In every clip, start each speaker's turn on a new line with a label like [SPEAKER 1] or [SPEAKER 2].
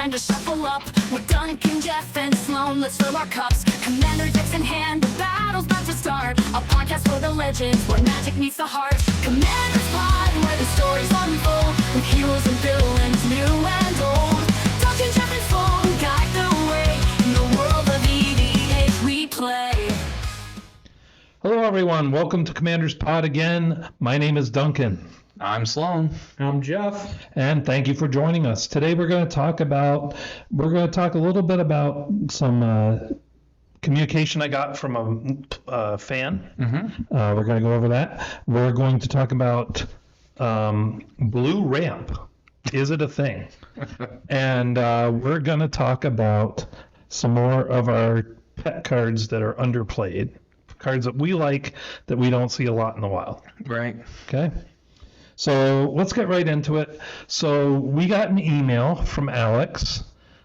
[SPEAKER 1] Commander shuffle up. With Duncan, Jeff, and Sloan, let's fill our cups. Commander decks in hand, the battle's about to start. A podcast for the legends, where magic meets the heart. Commander's Pod, where the stories unfold. With heroes and villains, new and old. Duncan, Jeff, and Sloan guide the way. In the world of EDH we play.
[SPEAKER 2] Hello everyone, welcome to Commander's Pod again. My name is Duncan.
[SPEAKER 3] I'm Sloan.
[SPEAKER 4] I'm Jeff.
[SPEAKER 2] And thank you for joining us. Today we're going to talk a little bit about some communication I got from a fan. We're going to go over that. We're going to talk about Blue Ramp. Is it a thing? And we're going to talk about some more of our pet cards that are underplayed. Cards that we like that we don't see a lot in the wild.
[SPEAKER 3] Right.
[SPEAKER 2] Okay. So let's get right into it. So we got an email from Alex.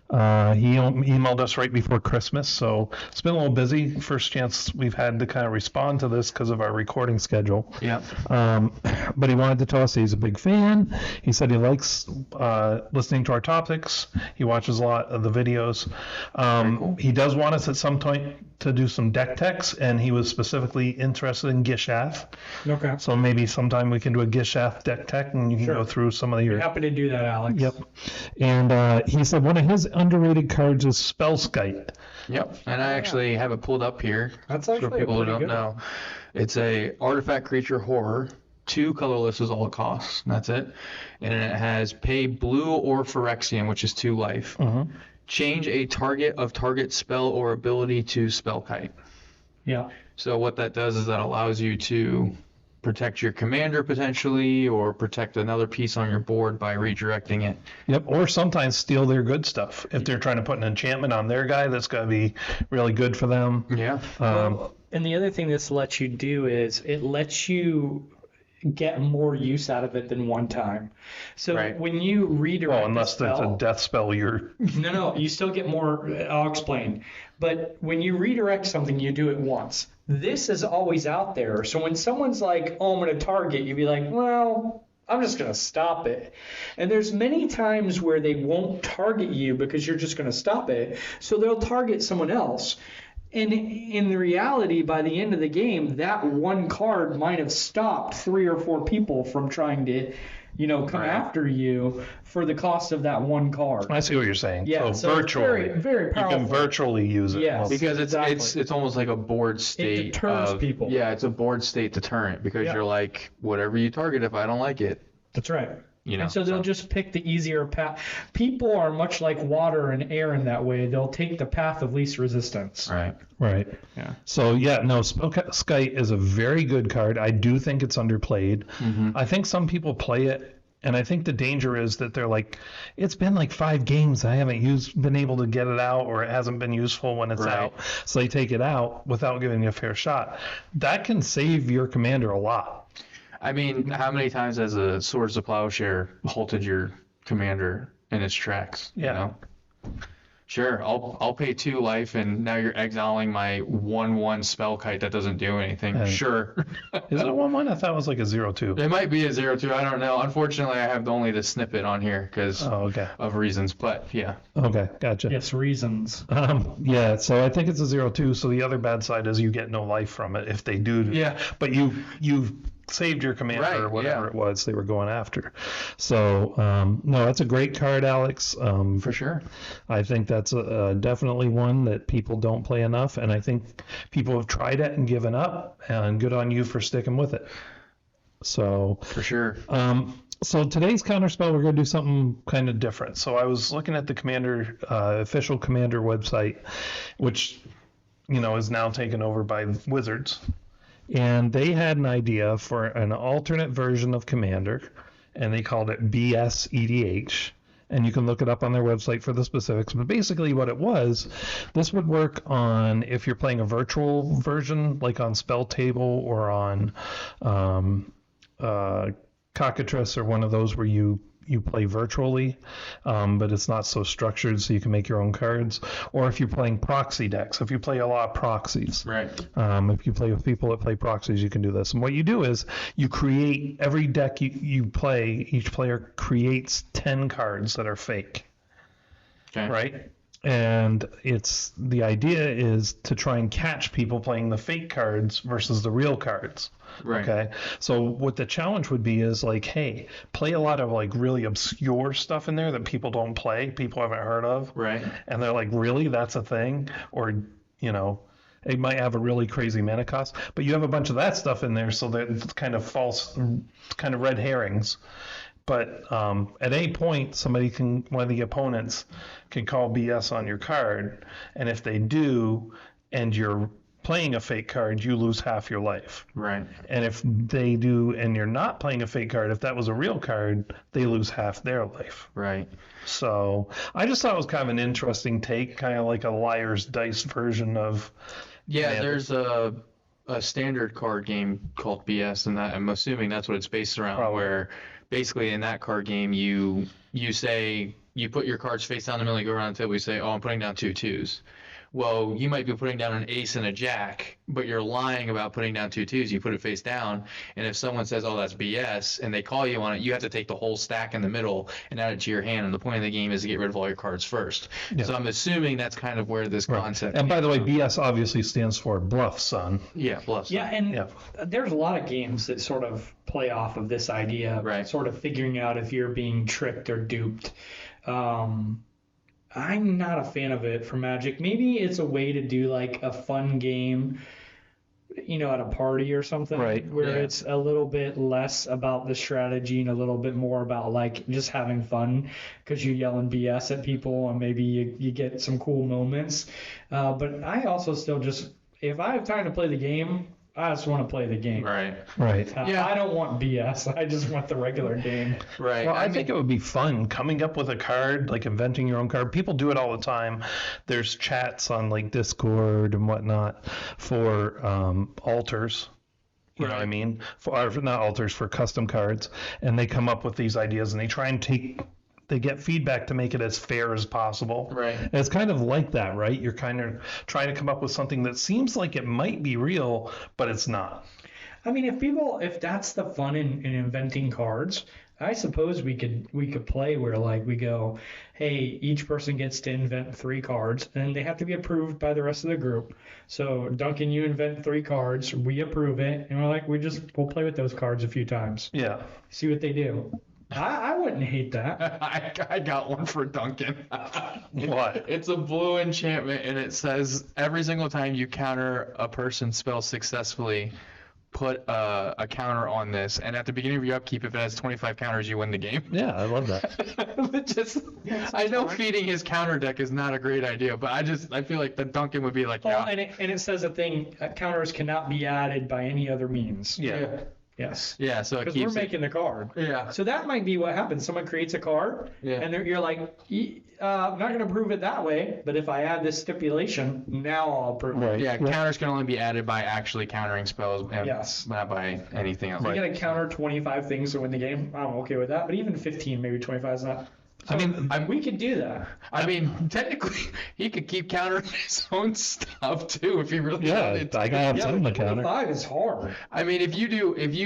[SPEAKER 2] He emailed us right before Christmas, so it's been a little busy. First chance we've had to kind of respond to this because of our recording schedule.
[SPEAKER 3] Yeah.
[SPEAKER 2] But he wanted to tell us he's a big fan. He said he likes listening to our topics. He watches a lot of the videos.
[SPEAKER 3] Cool.
[SPEAKER 2] He does want us at some point to do some deck techs, and he was specifically interested in Gishath.
[SPEAKER 4] Okay.
[SPEAKER 2] So maybe sometime we can do a Gishath deck tech, and you can go through some of your...
[SPEAKER 4] Happy to do that, Alex.
[SPEAKER 2] Yep. And he said one of his underrated cards is Spellskite.
[SPEAKER 3] Yep. And I actually have it pulled up here.
[SPEAKER 4] That's
[SPEAKER 3] for
[SPEAKER 4] actually
[SPEAKER 3] people who
[SPEAKER 4] pretty
[SPEAKER 3] don't
[SPEAKER 4] good.
[SPEAKER 3] know. It's a artifact creature horror. 2 colorless is all it costs. That's it. And it has pay blue or Phyrexian, which is 2 life. Change a target of target spell or ability to Spellkite.
[SPEAKER 4] Yeah.
[SPEAKER 3] So what that does is that allows you to protect your commander potentially, or protect another piece on your board by redirecting it.
[SPEAKER 2] Yep, or sometimes steal their good stuff. If they're trying to put an enchantment on their guy, that's going to be really good for them.
[SPEAKER 3] Yeah.
[SPEAKER 4] And the other thing this lets you do is it lets you get more use out of it than one time. So
[SPEAKER 3] Right.
[SPEAKER 4] when you redirect
[SPEAKER 2] Well, unless
[SPEAKER 4] the
[SPEAKER 2] it's a
[SPEAKER 4] spell,
[SPEAKER 2] death spell, you're...
[SPEAKER 4] No, you still get more. I'll explain. But when you redirect something, you do it once. This is always out there. So when someone's like, oh, I'm going to target, you'd be like, well, I'm just going to stop it. And there's many times where they won't target you because you're just going to stop it. So they'll target someone else. And in the reality, by the end of the game, that one card might have stopped 3 or 4 people from trying to, come
[SPEAKER 3] Right.
[SPEAKER 4] after you for the cost of that one card.
[SPEAKER 2] I see what you're saying.
[SPEAKER 4] Yeah, so it's
[SPEAKER 2] virtually.
[SPEAKER 4] very, very
[SPEAKER 2] You
[SPEAKER 4] powerful.
[SPEAKER 2] can virtually use it.
[SPEAKER 4] Yes.
[SPEAKER 3] Because
[SPEAKER 4] Exactly.
[SPEAKER 3] it's almost like a board state.
[SPEAKER 4] deters people.
[SPEAKER 3] Yeah, it's a board state deterrent because
[SPEAKER 4] Yeah.
[SPEAKER 3] you're like, whatever you target, if I don't like it,
[SPEAKER 4] That's right. And so
[SPEAKER 3] so-
[SPEAKER 4] they'll just pick the easier path. People are much like water and air in that way. They'll take the path of least resistance.
[SPEAKER 3] Right.
[SPEAKER 2] Right.
[SPEAKER 4] Yeah.
[SPEAKER 2] So, Spellskite is a very good card. I do think it's underplayed. I think some people play it, and I think the danger is that they're like, it's been like 5 games. I haven't been able to get it out, or it hasn't been useful when it's
[SPEAKER 3] Right.
[SPEAKER 2] out. So they take it out without giving it a fair shot. That can save your commander a lot.
[SPEAKER 3] I mean, how many times has a Swords of Plowshare halted your commander in its tracks?
[SPEAKER 2] Yeah.
[SPEAKER 3] You know? Sure, I'll pay 2 life, and now you're exiling my 1/1 Spellkite that doesn't do anything.
[SPEAKER 2] And-
[SPEAKER 3] Sure.
[SPEAKER 2] Is it a 1/1? I thought it was like a 0/2.
[SPEAKER 3] It might be a 0/2. I don't know. Unfortunately, I have only the snippet on here because
[SPEAKER 2] Oh, okay.
[SPEAKER 3] of reasons. But yeah.
[SPEAKER 2] Okay, gotcha.
[SPEAKER 4] Yes, reasons.
[SPEAKER 2] Yeah, so I think it's a 0/2. So the other bad side is you get no life from it if they do.
[SPEAKER 3] Yeah.
[SPEAKER 2] But you've saved your commander
[SPEAKER 3] Right,
[SPEAKER 2] or whatever
[SPEAKER 3] yeah.
[SPEAKER 2] it was they were going after. So no, that's a great card, Alex.
[SPEAKER 3] For sure.
[SPEAKER 2] I think that's definitely one that people don't play enough, and I think people have tried it and given up. And good on you for sticking with it. So.
[SPEAKER 3] For sure.
[SPEAKER 2] So today's counterspell, we're going to do something kind of different. So I was looking at the Commander official Commander website, which is now taken over by Wizards, and they had an idea for an alternate version of Commander, and they called it bsEDH. And you can look it up on their website for the specifics. But basically what it was, this would work on if you're playing a virtual version, like on Spell Table or on Cockatrice or one of those where you play virtually, but it's not so structured, so you can make your own cards. Or if you're playing proxy decks, if you play a lot of proxies,
[SPEAKER 3] Right.
[SPEAKER 2] if you play with people that play proxies, you can do this. And what you do is you create every deck you play. Each player creates 10 cards that are fake.
[SPEAKER 3] Okay.
[SPEAKER 2] right? And the idea is to try and catch people playing the fake cards versus the real cards.
[SPEAKER 3] Right.
[SPEAKER 2] Okay. So what the challenge would be is like, hey, play a lot of like really obscure stuff in there that people don't play, people haven't heard of.
[SPEAKER 3] Right.
[SPEAKER 2] And they're like, really? That's a thing? Or, you know, it might have a really crazy mana cost, but you have a bunch of that stuff in there, so that it's kind of false, kind of red herrings. But at any point, one of the opponents can call BS on your card, and if they do, and you're playing a fake card, you lose half your life.
[SPEAKER 3] Right.
[SPEAKER 2] And if they do, and you're not playing a fake card, if that was a real card, they lose half their life.
[SPEAKER 3] Right.
[SPEAKER 2] So I just thought it was kind of an interesting take, kind of like a liar's dice version of.
[SPEAKER 3] Yeah,
[SPEAKER 2] Man.
[SPEAKER 3] there's a standard card game called BS, and that I'm assuming that's what it's based around.
[SPEAKER 2] Probably.
[SPEAKER 3] Where basically in that card game, you say you put your cards face down the middle, you go around the table, you say, "Oh, I'm putting down 2 2s." Well, you might be putting down an ace and a jack, but you're lying about putting down 2 2s. You put it face down, and if someone says, "Oh, that's BS," and they call you on it, you have to take the whole stack in the middle and add it to your hand. And the point of the game is to get rid of all your cards first.
[SPEAKER 2] Yeah.
[SPEAKER 3] So I'm assuming that's kind of where this concept.
[SPEAKER 2] And by the way,
[SPEAKER 3] came from.
[SPEAKER 2] BS obviously stands for bluff, son.
[SPEAKER 3] Yeah, plus.
[SPEAKER 4] Yeah, and
[SPEAKER 2] Yeah.
[SPEAKER 4] there's a lot of games that sort of play off of this idea of
[SPEAKER 3] Right.
[SPEAKER 4] sort of figuring out if you're being tricked or duped. I'm not a fan of it for Magic. Maybe it's a way to do like a fun game, you know, at a party or something,
[SPEAKER 2] Right,
[SPEAKER 4] where
[SPEAKER 3] yeah.
[SPEAKER 4] it's a little bit less about the strategy and a little bit more about like just having fun because you're yelling BS at people and maybe you get some cool moments. But I also still just, if I have time to play the game, I just want to play the game.
[SPEAKER 3] Right.
[SPEAKER 2] Right.
[SPEAKER 3] Yeah.
[SPEAKER 4] I don't want BS. I just want the regular game.
[SPEAKER 3] Right.
[SPEAKER 2] Well, I
[SPEAKER 3] mean,
[SPEAKER 2] think it would be fun coming up with a card, like inventing your own card. People do it all the time. There's chats on like Discord and whatnot for alters. You know what I mean? For not alters, for custom cards, and they come up with these ideas and they try and they get feedback to make it as fair as possible.
[SPEAKER 3] Right.
[SPEAKER 2] And it's kind of like that, right? You're kind of trying to come up with something that seems like it might be real, but it's not.
[SPEAKER 4] I mean, if that's the fun in inventing cards, I suppose we could play where like we go, hey, each person gets to invent 3 cards, and they have to be approved by the rest of the group. So Duncan, you invent 3 cards, we approve it, and we're like, we'll play with those cards a few times,
[SPEAKER 2] Yeah.
[SPEAKER 4] see what they do. I wouldn't hate that.
[SPEAKER 3] I got one for Duncan.
[SPEAKER 2] What?
[SPEAKER 3] It's a blue enchantment, and it says every single time you counter a person's spell successfully, put a counter on this. And at the beginning of your upkeep, if it has 25 counters, you win the game.
[SPEAKER 2] Yeah, I love that.
[SPEAKER 3] I know feeding his counter deck is not a great idea, but I feel like that Duncan would be like,
[SPEAKER 4] Well,
[SPEAKER 3] yeah.
[SPEAKER 4] and it says a thing, counters cannot be added by any other means.
[SPEAKER 2] Yeah.
[SPEAKER 4] Yes.
[SPEAKER 3] Yeah, so it
[SPEAKER 4] Because
[SPEAKER 3] keeps
[SPEAKER 4] we're making the card.
[SPEAKER 3] Yeah.
[SPEAKER 4] So that might be what happens. Someone creates a card,
[SPEAKER 3] Yeah.
[SPEAKER 4] and you're like, I'm not going to prove it that way, but if I add this stipulation, now I'll prove it.
[SPEAKER 2] Right.
[SPEAKER 3] Yeah, counters can only be added by actually countering spells, and
[SPEAKER 4] Yes.
[SPEAKER 3] not by anything else.
[SPEAKER 4] You got to counter 25 things to win the game. I'm okay with that. But even 15, maybe 25 is not. So,
[SPEAKER 2] I mean,
[SPEAKER 4] we could do that.
[SPEAKER 3] I mean, technically, he could keep countering his own stuff too if he really
[SPEAKER 2] Yeah,
[SPEAKER 3] wanted to.
[SPEAKER 2] I got
[SPEAKER 4] Yeah,
[SPEAKER 2] something to
[SPEAKER 4] but
[SPEAKER 2] counter.
[SPEAKER 4] 25 is hard.
[SPEAKER 3] I mean, if you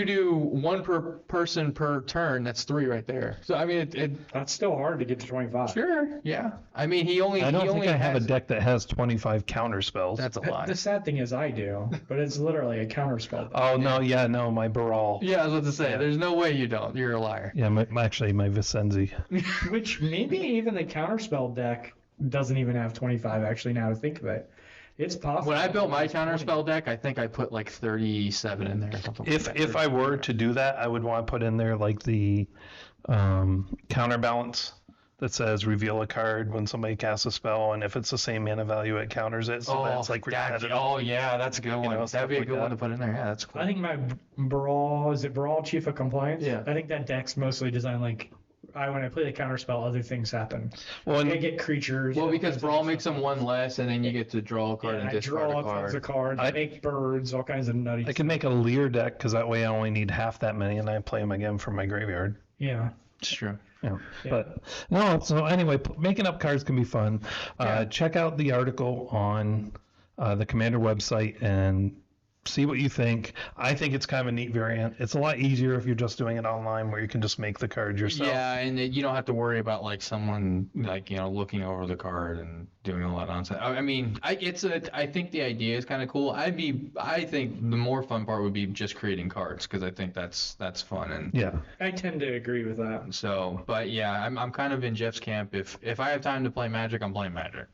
[SPEAKER 3] do one per person per turn, that's 3 right there. So I mean,
[SPEAKER 4] That's still hard to get to 25.
[SPEAKER 3] sure, yeah. I mean, he
[SPEAKER 2] I
[SPEAKER 3] only
[SPEAKER 2] don't think I have a
[SPEAKER 3] has-
[SPEAKER 2] deck that has 25 counter spells.
[SPEAKER 3] That's a lie.
[SPEAKER 4] The sad thing is I do, but it's literally a counter spell.
[SPEAKER 2] Oh, no, my Baral.
[SPEAKER 3] Yeah, I was about to say, there's no way you don't. You're a liar.
[SPEAKER 2] Yeah, actually, my Vicenzi.
[SPEAKER 4] Which maybe even the counterspell deck doesn't even have 25, actually, now to think of it. It's possible.
[SPEAKER 3] When I built my
[SPEAKER 4] It's 20.
[SPEAKER 3] counterspell deck, I think I put like 37 in there or something. like that.
[SPEAKER 2] If I were to do that, I would want to put in there like the counterbalance that says reveal a card when somebody casts a spell, and if it's the same mana value, it counters it. So that's like repetitive.
[SPEAKER 3] oh yeah, that's a good one.
[SPEAKER 2] know,
[SPEAKER 3] That'd be a
[SPEAKER 2] stuff
[SPEAKER 3] good
[SPEAKER 2] like
[SPEAKER 3] one
[SPEAKER 2] that.
[SPEAKER 3] to put in there. Yeah, that's cool.
[SPEAKER 4] I think my Brawl, is it Brawl Chief of Compliance?
[SPEAKER 3] Yeah.
[SPEAKER 4] I think that deck's mostly designed like, when I play the counterspell, other things happen.
[SPEAKER 2] Well,
[SPEAKER 4] I
[SPEAKER 2] and
[SPEAKER 4] get creatures.
[SPEAKER 3] Well,
[SPEAKER 4] all
[SPEAKER 3] because
[SPEAKER 4] kinds of
[SPEAKER 3] Brawl
[SPEAKER 4] stuff.
[SPEAKER 3] makes them one less, and then you get to draw a card
[SPEAKER 4] Yeah,
[SPEAKER 3] and
[SPEAKER 4] I
[SPEAKER 3] discard
[SPEAKER 4] draw
[SPEAKER 3] a
[SPEAKER 4] tons of
[SPEAKER 3] card.
[SPEAKER 4] cards, make birds, all kinds of nutty
[SPEAKER 2] I can make a Lear deck because that way I only need half that many, and I play them again from my graveyard.
[SPEAKER 4] Yeah.
[SPEAKER 3] It's true.
[SPEAKER 2] Yeah.
[SPEAKER 4] Yeah.
[SPEAKER 2] But no, so anyway, making up cards can be fun.
[SPEAKER 3] Yeah.
[SPEAKER 2] Check out the article on the Commander website and see what you think. I think it's kind of a neat variant. It's a lot easier if you're just doing it online, where you can just make the card yourself.
[SPEAKER 3] Yeah, and you don't have to worry about like someone like looking over the card and doing all that nonsense. I mean, I think the idea is kind of cool. I think the more fun part would be just creating cards, because I think that's fun. And
[SPEAKER 2] Yeah.
[SPEAKER 4] I tend to agree with that.
[SPEAKER 3] so, but yeah, I'm kind of in Jeff's camp. If I have time to play Magic, I'm playing Magic.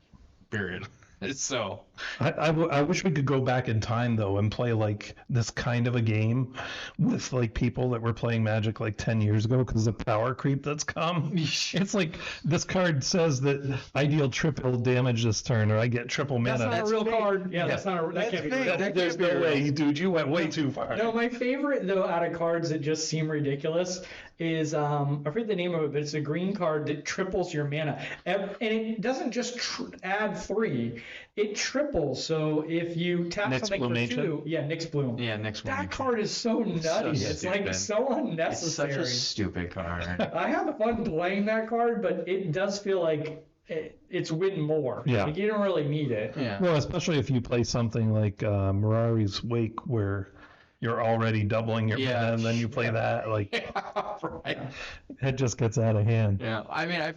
[SPEAKER 3] Period. So
[SPEAKER 2] I wish we could go back in time though and play like this kind of a game with like people that were playing Magic like 10 years ago, because the power creep that's come. It's like this card says that I deal triple damage this turn, or I get triple mana.
[SPEAKER 4] That's not a real card. Yeah, that's not a. That can't be real.
[SPEAKER 2] There's no way, dude. You went way too far.
[SPEAKER 4] No, my favorite though out of cards that just seem ridiculous is I forget the name of it, but it's a green card that triples your mana, and it doesn't just add 3, it triples. So if you tap
[SPEAKER 2] Next
[SPEAKER 4] something
[SPEAKER 2] Bloom
[SPEAKER 4] for
[SPEAKER 2] Ancient?
[SPEAKER 4] 2, yeah, Nyx Bloom.
[SPEAKER 3] yeah, next one.
[SPEAKER 4] That card is so nutty. It's like
[SPEAKER 3] stupid.
[SPEAKER 4] so
[SPEAKER 3] It's
[SPEAKER 4] unnecessary.
[SPEAKER 3] such a stupid card.
[SPEAKER 4] I have fun playing that card, but it does feel like it's win more.
[SPEAKER 2] Yeah.
[SPEAKER 4] Like you don't really need it.
[SPEAKER 3] Yeah.
[SPEAKER 2] Well, especially if you play something like Mirari's Wake, where you're already doubling your
[SPEAKER 3] Yeah.
[SPEAKER 2] mana, and then you play that, like
[SPEAKER 3] Right.
[SPEAKER 2] it just gets out of hand.
[SPEAKER 3] Yeah, I mean, I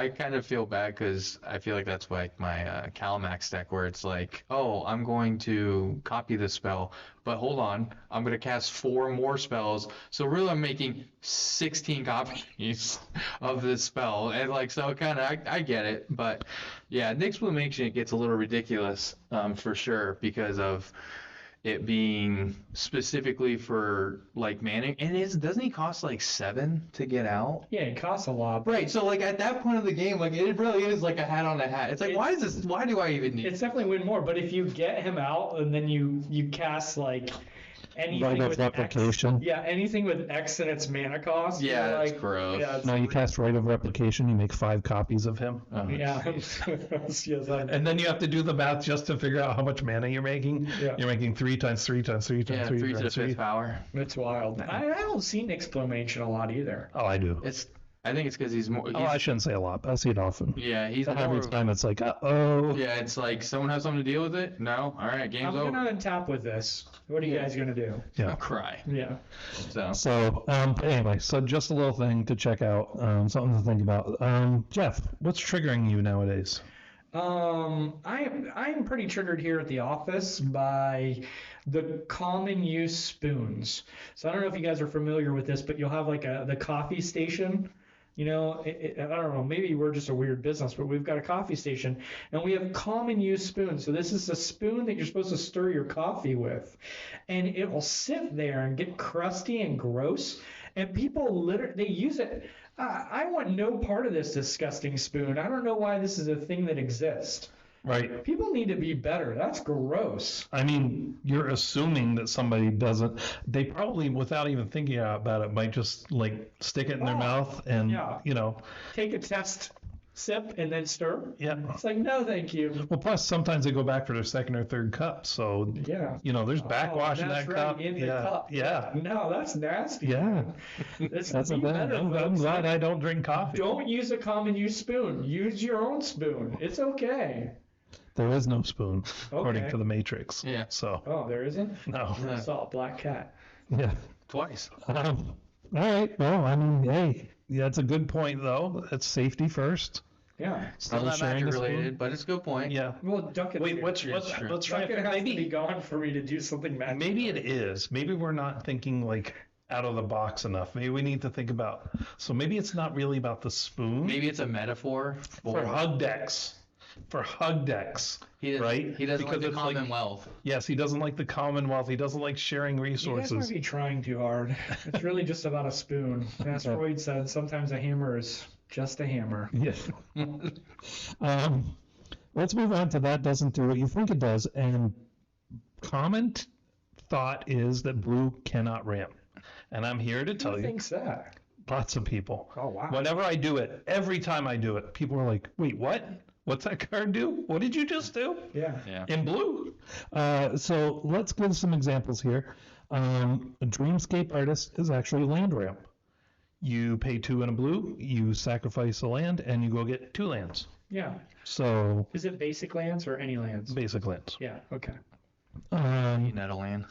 [SPEAKER 3] kind of feel bad, because I feel like that's like my Calamax deck, where it's like, oh, I'm going to copy this spell, but hold on, I'm going to cast 4 more spells, so really I'm making 16 copies of this spell, and like, so kind of, I get it, but yeah, Nyx Bloom Ancient gets a little ridiculous, for sure, because of it being specifically for like mana, and doesn't he cost like 7 to get out?
[SPEAKER 4] Yeah, it costs a lot.
[SPEAKER 3] Right, so like at that point of the game, like it really is like a hat on a hat. It's like, why do I even need
[SPEAKER 4] It's definitely win more, but if you get him out and then you cast like anything
[SPEAKER 2] Right of
[SPEAKER 4] with
[SPEAKER 2] replication.
[SPEAKER 4] X, yeah, anything with X in its mana cost.
[SPEAKER 3] Yeah,
[SPEAKER 4] you're
[SPEAKER 3] that's
[SPEAKER 4] like,
[SPEAKER 3] gross.
[SPEAKER 4] Yeah, it's,
[SPEAKER 2] No, you cast Right of Replication, you make 5 copies of him.
[SPEAKER 4] yeah. Yes,
[SPEAKER 2] And then you have to do the math just to figure out how much mana you're making.
[SPEAKER 4] Yeah.
[SPEAKER 2] You're making 3 times 3 times 3 times
[SPEAKER 3] Yeah,
[SPEAKER 2] 3
[SPEAKER 3] 3 to the
[SPEAKER 2] times 3.
[SPEAKER 3] 5th power.
[SPEAKER 4] it's wild. I don't see Nyx Bloom Ancient a lot either.
[SPEAKER 2] Oh, I do.
[SPEAKER 3] I think it's because he's more.
[SPEAKER 2] Oh, I shouldn't say a lot, but I see it often.
[SPEAKER 3] Yeah, he's
[SPEAKER 2] And every
[SPEAKER 3] more.
[SPEAKER 2] time it's like, uh-oh.
[SPEAKER 3] Yeah, it's like someone has something to deal with it. No, all right, game's
[SPEAKER 4] I'm
[SPEAKER 3] over.
[SPEAKER 4] gonna untap with this. What are you guys gonna do?
[SPEAKER 2] Yeah.
[SPEAKER 3] I'll cry.
[SPEAKER 4] Yeah.
[SPEAKER 3] So
[SPEAKER 2] So, anyway, so just a little thing to check out, something to think about. Jeff, what's triggering you nowadays?
[SPEAKER 4] I'm pretty triggered here at the office by the common use spoons. So I don't know if you guys are familiar with this, but you'll have like the coffee station. I don't know, maybe we're just a weird business, but we've got a coffee station and we have common use spoons. So this is a spoon that you're supposed to stir your coffee with, and it will sit there and get crusty and gross. And people they use it. I want no part of this disgusting spoon. I don't know why this is a thing that exists.
[SPEAKER 2] Right.
[SPEAKER 4] People need to be better. That's gross.
[SPEAKER 2] I mean, you're assuming that somebody doesn't. They probably, without even thinking about it, might just like stick it in their mouth and,
[SPEAKER 4] yeah. Take a test sip and then stir.
[SPEAKER 2] Yeah.
[SPEAKER 4] It's like, no, thank you.
[SPEAKER 2] Well, plus sometimes they go back for their second or third cup, so
[SPEAKER 4] Yeah.
[SPEAKER 2] there's backwash in
[SPEAKER 4] That's
[SPEAKER 2] that
[SPEAKER 4] right,
[SPEAKER 2] cup.
[SPEAKER 4] in the
[SPEAKER 2] Yeah.
[SPEAKER 4] cup.
[SPEAKER 2] Yeah.
[SPEAKER 4] No, that's nasty.
[SPEAKER 2] Yeah.
[SPEAKER 4] That's
[SPEAKER 2] That's a
[SPEAKER 4] be
[SPEAKER 2] bad.
[SPEAKER 4] better,
[SPEAKER 2] I'm
[SPEAKER 4] folks.
[SPEAKER 2] glad I don't drink coffee.
[SPEAKER 4] Don't use a common use spoon. Use your own spoon. It's okay.
[SPEAKER 2] There is no spoon, according
[SPEAKER 4] Okay.
[SPEAKER 2] to the Matrix.
[SPEAKER 3] Yeah.
[SPEAKER 2] So
[SPEAKER 4] Oh, there isn't?
[SPEAKER 2] no.
[SPEAKER 4] I saw a black cat.
[SPEAKER 2] Yeah.
[SPEAKER 3] twice.
[SPEAKER 2] All right. Well, I mean, hey, that's a good point though. It's safety first.
[SPEAKER 4] Yeah.
[SPEAKER 3] Still
[SPEAKER 2] Are we
[SPEAKER 3] not
[SPEAKER 2] sharing
[SPEAKER 3] magic
[SPEAKER 2] this spoon?
[SPEAKER 3] related, but it's a good point.
[SPEAKER 2] Yeah.
[SPEAKER 4] Well, Duncan.
[SPEAKER 2] Wait, let's
[SPEAKER 3] true.
[SPEAKER 2] try
[SPEAKER 4] Duncan has to be
[SPEAKER 2] maybe
[SPEAKER 4] gone for me to do something magical.
[SPEAKER 2] maybe it is. Maybe we're not thinking like out of the box enough. Maybe we need to think about. So maybe it's not really about the spoon.
[SPEAKER 3] Maybe it's a metaphor
[SPEAKER 2] for hug decks. For hug decks.
[SPEAKER 3] He doesn't,
[SPEAKER 2] right?
[SPEAKER 3] He doesn't
[SPEAKER 2] Because
[SPEAKER 3] like the
[SPEAKER 2] it's like-
[SPEAKER 3] Commonwealth.
[SPEAKER 2] Yes, he doesn't like the Commonwealth. He doesn't like sharing
[SPEAKER 4] You guys
[SPEAKER 2] resources.
[SPEAKER 4] might be trying too hard. It's really just about a spoon. As Freud said, sometimes a hammer is just a hammer.
[SPEAKER 2] Yes. Let's move on to that doesn't do what you think it does. And common thought is that blue cannot ramp. And I'm here to tell
[SPEAKER 4] Who
[SPEAKER 2] you,
[SPEAKER 4] thinks that?
[SPEAKER 2] lots of people.
[SPEAKER 4] Oh, wow.
[SPEAKER 2] Whenever I do it, every time I do it, people are like, wait, what? What's that card do? What did you just do?
[SPEAKER 4] Yeah.
[SPEAKER 3] Yeah.
[SPEAKER 2] In blue. So let's give some examples here. A Dreamscape Artist is actually land ramp. You pay 2 in a blue, you sacrifice a land, and you go get 2 lands.
[SPEAKER 4] Yeah.
[SPEAKER 2] So
[SPEAKER 4] Is it basic lands or any lands?
[SPEAKER 2] basic lands.
[SPEAKER 4] Yeah. Okay.
[SPEAKER 3] Net a land.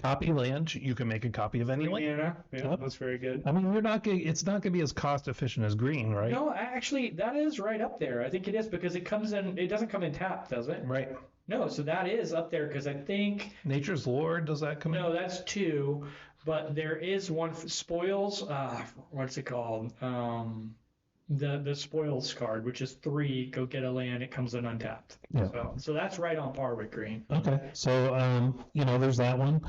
[SPEAKER 2] Copy land. You can make a copy of any land.
[SPEAKER 4] Yeah,
[SPEAKER 2] Yep.
[SPEAKER 4] that's very good.
[SPEAKER 2] I mean, it's not going to be as cost efficient as green, right?
[SPEAKER 4] No, actually, that is right up there. I think it is because it doesn't come in tap, does it?
[SPEAKER 2] Right.
[SPEAKER 4] No, so that is up there because I think,
[SPEAKER 2] Nature's Lore, does that come in?
[SPEAKER 4] no, that's 2, but there is one for spoils. What's it called? The spoils card, which is 3. Go get a land. It comes in untapped.
[SPEAKER 2] Yeah.
[SPEAKER 4] So that's right on par with green.
[SPEAKER 2] Okay, so there's that one.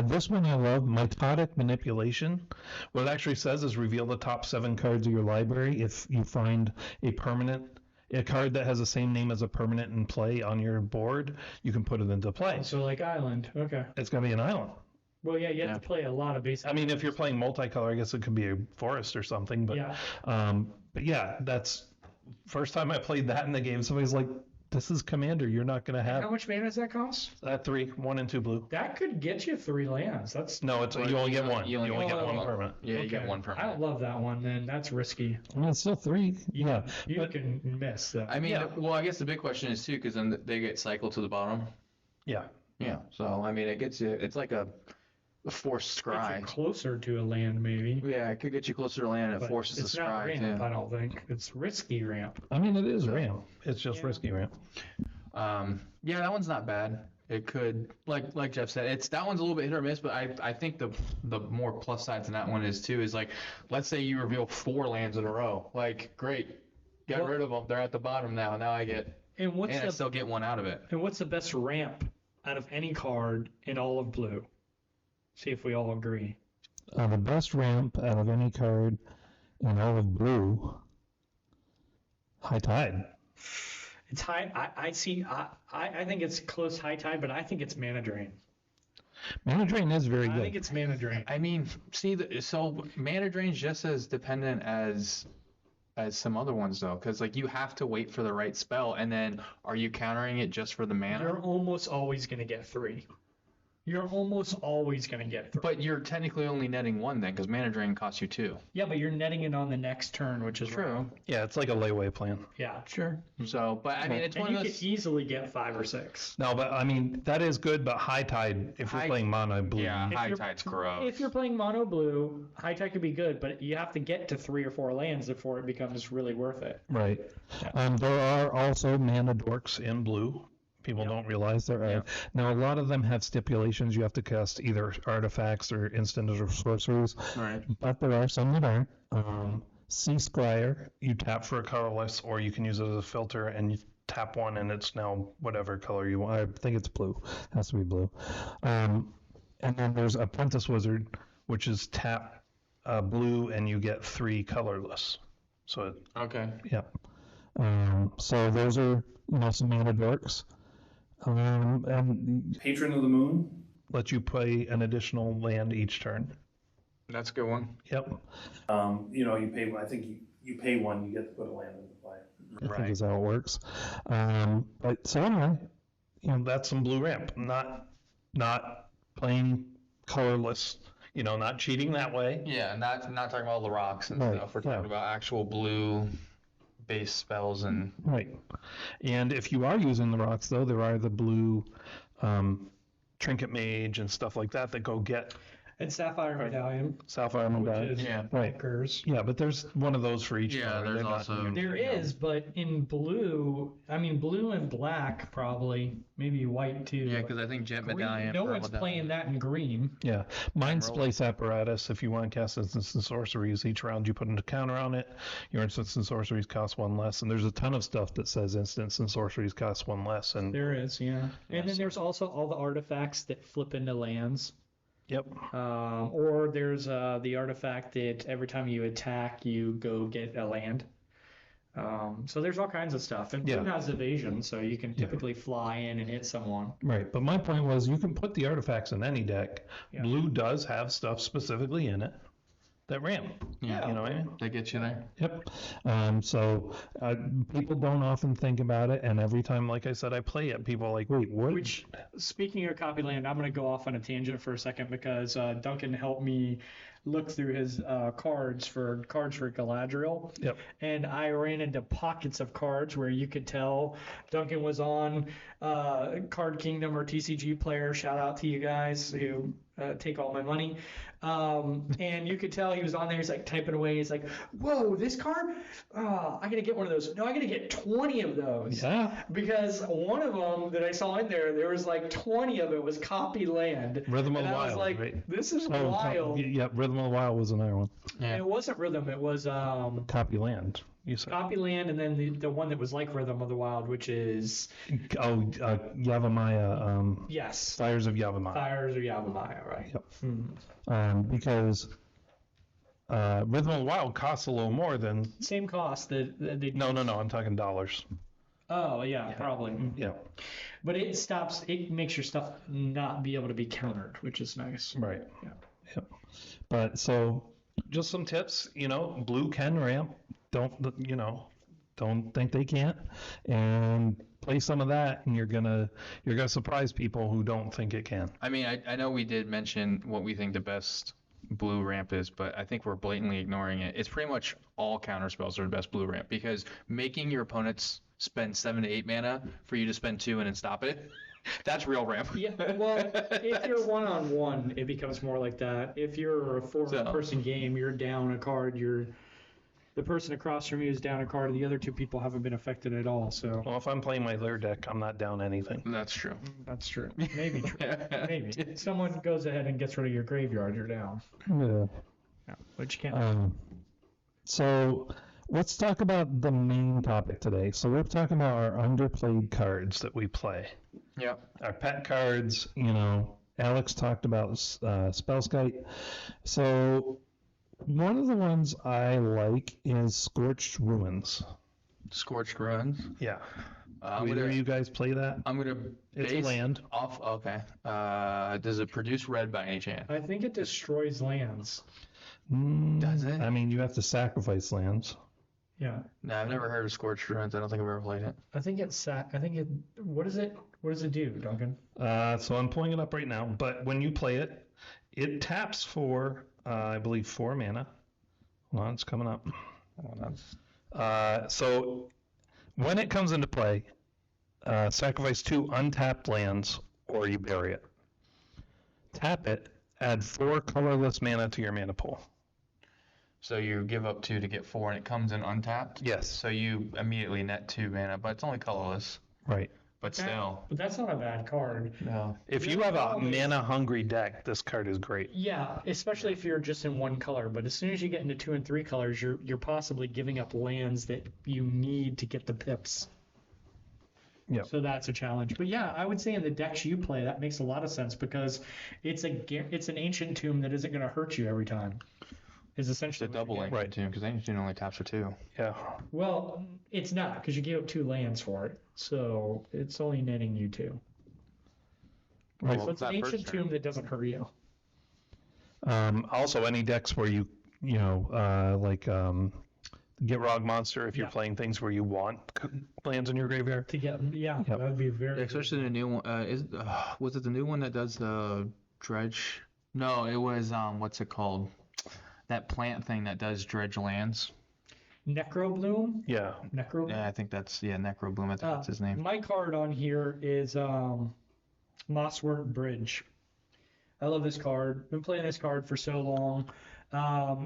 [SPEAKER 2] This one I love, Mitotic Manipulation. What it actually says is reveal the top 7 cards of your library. If you find a card that has the same name as a permanent in play on your board, you can put it into play.
[SPEAKER 4] So like island. Okay.
[SPEAKER 2] It's going to be an island.
[SPEAKER 4] Well, yeah, you have to play a lot of basic.
[SPEAKER 2] I mean, if you're playing multicolor, I guess it could be a forest or something. But yeah, that's first time I played that in the game. Somebody's like, "This is Commander. You're not going to have."
[SPEAKER 4] How much mana does that cost?
[SPEAKER 2] 3, 1 and 2 blue.
[SPEAKER 4] That could get you 3 lands. That's
[SPEAKER 2] No, you only get one.
[SPEAKER 3] You
[SPEAKER 2] You
[SPEAKER 3] only
[SPEAKER 2] only
[SPEAKER 3] get
[SPEAKER 2] get one
[SPEAKER 3] one.
[SPEAKER 2] permanent.
[SPEAKER 3] Yeah, you get
[SPEAKER 4] okay.
[SPEAKER 3] one
[SPEAKER 4] I
[SPEAKER 3] permanent.
[SPEAKER 4] don't love that one. Then that's risky.
[SPEAKER 2] I mean, it's still 3. Yeah,
[SPEAKER 4] You
[SPEAKER 2] but
[SPEAKER 4] can miss that.
[SPEAKER 3] I mean, well, I guess the big question is too, because then they get cycled to the bottom.
[SPEAKER 2] yeah.
[SPEAKER 3] Yeah. So I mean, it gets you. It's like a forced
[SPEAKER 4] Gets
[SPEAKER 3] scry.
[SPEAKER 4] you closer to a land, maybe.
[SPEAKER 3] Yeah, it could get you closer to land. It
[SPEAKER 4] But
[SPEAKER 3] forces
[SPEAKER 4] it's
[SPEAKER 3] a
[SPEAKER 4] not
[SPEAKER 3] scry
[SPEAKER 4] ramp,
[SPEAKER 3] too.
[SPEAKER 4] I don't think. It's risky ramp.
[SPEAKER 2] I mean, it is ramp. It's just risky ramp.
[SPEAKER 3] Yeah, that one's not bad. It could, like Jeff said, that one's a little bit hit or miss. But I think the more plus side to that one is like, let's say you reveal 4 lands in a row. Like, great, get rid of them. They're at the bottom now. Now I get,
[SPEAKER 4] And
[SPEAKER 3] I still get one out of it.
[SPEAKER 4] what's the best ramp out of any card in all of blue? See if we all agree.
[SPEAKER 2] The best ramp out of any card in all of blue, High Tide.
[SPEAKER 4] It's high. I think it's close high tide, but I think it's mana drain.
[SPEAKER 2] Mana Drain is very
[SPEAKER 4] I
[SPEAKER 2] good.
[SPEAKER 4] think it's mana drain.
[SPEAKER 3] I mean, so mana drain's just as dependent as some other ones though, because like you have to wait for the right spell, and then are you countering it just for the mana?
[SPEAKER 4] You're almost always going to get 3. You're almost always going to get 3.
[SPEAKER 3] But you're technically only netting 1 then, because mana drain costs you 2.
[SPEAKER 4] Yeah, but you're netting it on the next turn, which is
[SPEAKER 3] True.
[SPEAKER 2] Yeah, it's like a layaway plan.
[SPEAKER 4] Yeah.
[SPEAKER 3] Sure. So, but I mean, it's
[SPEAKER 4] And
[SPEAKER 3] one
[SPEAKER 4] you
[SPEAKER 3] of
[SPEAKER 4] could
[SPEAKER 3] those.
[SPEAKER 4] easily get 5 or 6.
[SPEAKER 2] No, but I mean, that is good, but High Tide, if you're playing mono blue.
[SPEAKER 3] Yeah,
[SPEAKER 4] If
[SPEAKER 3] high
[SPEAKER 4] you're-
[SPEAKER 3] tide's gross.
[SPEAKER 4] If you're playing mono blue, high tide could be good, but you have to get to 3 or 4 lands before it becomes really worth it.
[SPEAKER 2] Right. There are also mana dorks in blue. People don't realize there are. Now, a lot of them have stipulations. You have to cast either artifacts or instants or sorceries.
[SPEAKER 3] Right.
[SPEAKER 2] But there are some that aren't. Sea Scryer, you tap for a colorless, or you can use it as a filter and you tap one and it's now whatever color you want. I think it's blue. It has to be blue. And then there's Apprentice Wizard, which is tap blue and you get 3 colorless. So,
[SPEAKER 3] Okay.
[SPEAKER 2] yeah. So those are some mana dorks. And
[SPEAKER 5] Patron of the Moon.
[SPEAKER 2] let you play an additional land each turn.
[SPEAKER 3] That's a good one.
[SPEAKER 2] Yep.
[SPEAKER 5] You pay. I think you pay 1, you get to put a land into play.
[SPEAKER 2] I think is how it works. But so anyway, that's some blue ramp. Not playing colorless. Not cheating that way.
[SPEAKER 3] Yeah, not talking about the rocks and
[SPEAKER 2] Right,
[SPEAKER 3] stuff. We're talking about actual blue base spells and.
[SPEAKER 2] Right. And if you are using the rocks, though, there are the blue Trinket Mage and stuff like that go get
[SPEAKER 4] And Sapphire Medallion,
[SPEAKER 2] Sapphire
[SPEAKER 4] which
[SPEAKER 2] Medallion.
[SPEAKER 4] is
[SPEAKER 3] Yeah.
[SPEAKER 2] Right.
[SPEAKER 4] Bankers.
[SPEAKER 2] Yeah, but there's one of those for each.
[SPEAKER 3] Yeah,
[SPEAKER 2] color.
[SPEAKER 3] there's
[SPEAKER 2] They're not
[SPEAKER 3] also-
[SPEAKER 2] unique.
[SPEAKER 4] There is, but in blue, blue and black probably, maybe white too.
[SPEAKER 3] Yeah, because I think Jet
[SPEAKER 4] Green,
[SPEAKER 3] Medallion.
[SPEAKER 4] no
[SPEAKER 3] Pearl
[SPEAKER 4] one's
[SPEAKER 3] Medallion.
[SPEAKER 4] playing that in green.
[SPEAKER 2] Yeah, Mind Splice Apparatus. If you want to cast instants and sorceries, each round you put a counter on it. Your instants and sorceries cost 1 less, and there's a ton of stuff that says instants and sorceries cost 1 less. And
[SPEAKER 4] There is, yeah. And then there's also all the artifacts that flip into lands.
[SPEAKER 2] yep,
[SPEAKER 4] Or there's the artifact that every time you attack, you go get a land. So there's all kinds of stuff. And blue has evasion, so you can typically fly in and hit someone.
[SPEAKER 2] right. But my point was, you can put the artifacts in any deck.
[SPEAKER 4] Yeah.
[SPEAKER 2] Blue does have stuff specifically in it. that ramp.
[SPEAKER 3] Yeah.
[SPEAKER 2] You know what I mean?
[SPEAKER 3] That gets you there.
[SPEAKER 2] Yep. So people don't often think about it, and every time, like I said, I play it, people are like, wait, what?
[SPEAKER 4] Which, speaking of Copyland, I'm going to go off on a tangent for a second because Duncan helped me look through his cards for Galadriel.
[SPEAKER 2] Yep.
[SPEAKER 4] And I ran into pockets of cards where you could tell Duncan was on Card Kingdom or TCG Player. Shout out to you guys who take all my money. And you could tell he was on there. He's like typing away. He's like, whoa, this card? Oh, I got to get one of those. No, I got to get 20 of those.
[SPEAKER 2] Yeah.
[SPEAKER 4] Because one of them that I saw in there was like 20 of it was copy land.
[SPEAKER 2] Rhythm of
[SPEAKER 4] and
[SPEAKER 2] the
[SPEAKER 4] I was
[SPEAKER 2] Wild,
[SPEAKER 4] like,
[SPEAKER 2] right?
[SPEAKER 4] this is
[SPEAKER 2] Oh,
[SPEAKER 4] wild.
[SPEAKER 2] yeah, Rhythm of the Wild was another one.
[SPEAKER 3] Yeah.
[SPEAKER 4] It wasn't Rhythm. It was
[SPEAKER 2] Copy Land, you said.
[SPEAKER 4] Copy Land, and then the one that was like Rhythm of the Wild, which is
[SPEAKER 2] Yavimaya,
[SPEAKER 4] yes,
[SPEAKER 2] Fires of Yavimaya.
[SPEAKER 4] Fires or Yavimaya, right?
[SPEAKER 2] Yep. Because Rhythm of the Wild costs a little more than.
[SPEAKER 4] Same cost that they.
[SPEAKER 2] No, I'm talking dollars.
[SPEAKER 4] Oh yeah, probably.
[SPEAKER 2] Yeah.
[SPEAKER 4] But it makes your stuff not be able to be countered, which is nice.
[SPEAKER 2] Right.
[SPEAKER 4] Yeah.
[SPEAKER 2] Yep. But so, just some tips. Blue can ramp. Don't think they can't, and play some of that, and you're gonna surprise people who don't think it can.
[SPEAKER 3] I mean, I know we did mention what we think the best blue ramp is, but I think we're blatantly ignoring it. It's pretty much all counter spells are the best blue ramp, because making your opponents spend 7 to 8 mana for you to spend 2 and then stop it, that's real ramp.
[SPEAKER 4] Yeah, well, if you're one-on-one, it becomes more like that. If you're a four-person game, you're down a card, the person across from you is down a card, and the other 2 people haven't been affected at all, so...
[SPEAKER 2] Well, if I'm playing my Lair deck, I'm not down anything.
[SPEAKER 3] That's true.
[SPEAKER 4] That's true. Maybe true. Maybe. If someone goes ahead and gets rid of your graveyard, you're down.
[SPEAKER 2] Yeah.
[SPEAKER 4] Yeah, but you can't...
[SPEAKER 2] So let's talk about the main topic today. So we're talking about our underplayed cards that we play.
[SPEAKER 3] Yeah.
[SPEAKER 2] Our pet cards, Alex talked about Spellskite. So one of the ones I like is Scorched Ruins.
[SPEAKER 3] Scorched Ruins.
[SPEAKER 2] Yeah.
[SPEAKER 3] Either
[SPEAKER 2] of you guys play that?
[SPEAKER 3] I'm gonna
[SPEAKER 2] It's
[SPEAKER 3] base
[SPEAKER 2] land.
[SPEAKER 3] off. Okay. Does it produce red by any chance?
[SPEAKER 4] I think it destroys lands.
[SPEAKER 3] Does it?
[SPEAKER 2] I mean, you have to sacrifice lands.
[SPEAKER 4] Yeah.
[SPEAKER 3] No, I've never heard of Scorched Ruins. I don't think I've ever played it.
[SPEAKER 4] I think what does it do, Duncan?
[SPEAKER 2] So I'm pulling it up right now. But when you play it, it taps for, I believe, 4 mana. Hold on, it's coming up. So when it comes into play, sacrifice 2 untapped lands, or you bury it. Tap it, add 4 colorless mana to your mana pool.
[SPEAKER 3] So you give up 2 to get 4, and it comes in untapped?
[SPEAKER 2] Yes.
[SPEAKER 3] So you immediately net 2 mana, but it's only colorless.
[SPEAKER 2] Right.
[SPEAKER 3] But still.
[SPEAKER 4] But that's not a bad card.
[SPEAKER 3] No.
[SPEAKER 2] If you have a mana-hungry deck, this card is great.
[SPEAKER 4] Yeah, especially if you're just in one color. But as soon as you get into 2 and 3 colors, you're possibly giving up lands that you need to get the pips.
[SPEAKER 2] Yeah.
[SPEAKER 4] So that's a challenge. But yeah, I would say in the decks you play, that makes a lot of sense because it's an ancient tomb that isn't going to hurt you every time. Is essentially
[SPEAKER 3] It's a double
[SPEAKER 4] what you get.
[SPEAKER 3] Ancient Tomb, because Ancient Tomb only taps for 2.
[SPEAKER 2] Yeah.
[SPEAKER 4] Well, it's not because you gave up 2 lands for it, so it's only netting you 2.
[SPEAKER 2] Right.
[SPEAKER 4] So it's an ancient tomb that doesn't hurt you.
[SPEAKER 2] Also, any decks where you get Rog Monster if you're playing things where you want lands in your graveyard.
[SPEAKER 4] To get that would be very.
[SPEAKER 3] Especially the new one. Was it the new one that does the dredge? No, it was what's it called? That plant thing that does dredge lands.
[SPEAKER 4] Necrobloom.
[SPEAKER 2] Yeah.
[SPEAKER 4] Necro.
[SPEAKER 3] Yeah, I think that's Necrobloom. I think that's his name.
[SPEAKER 4] My card on here is Mosswork Bridge. I love this card. Been playing this card for so long.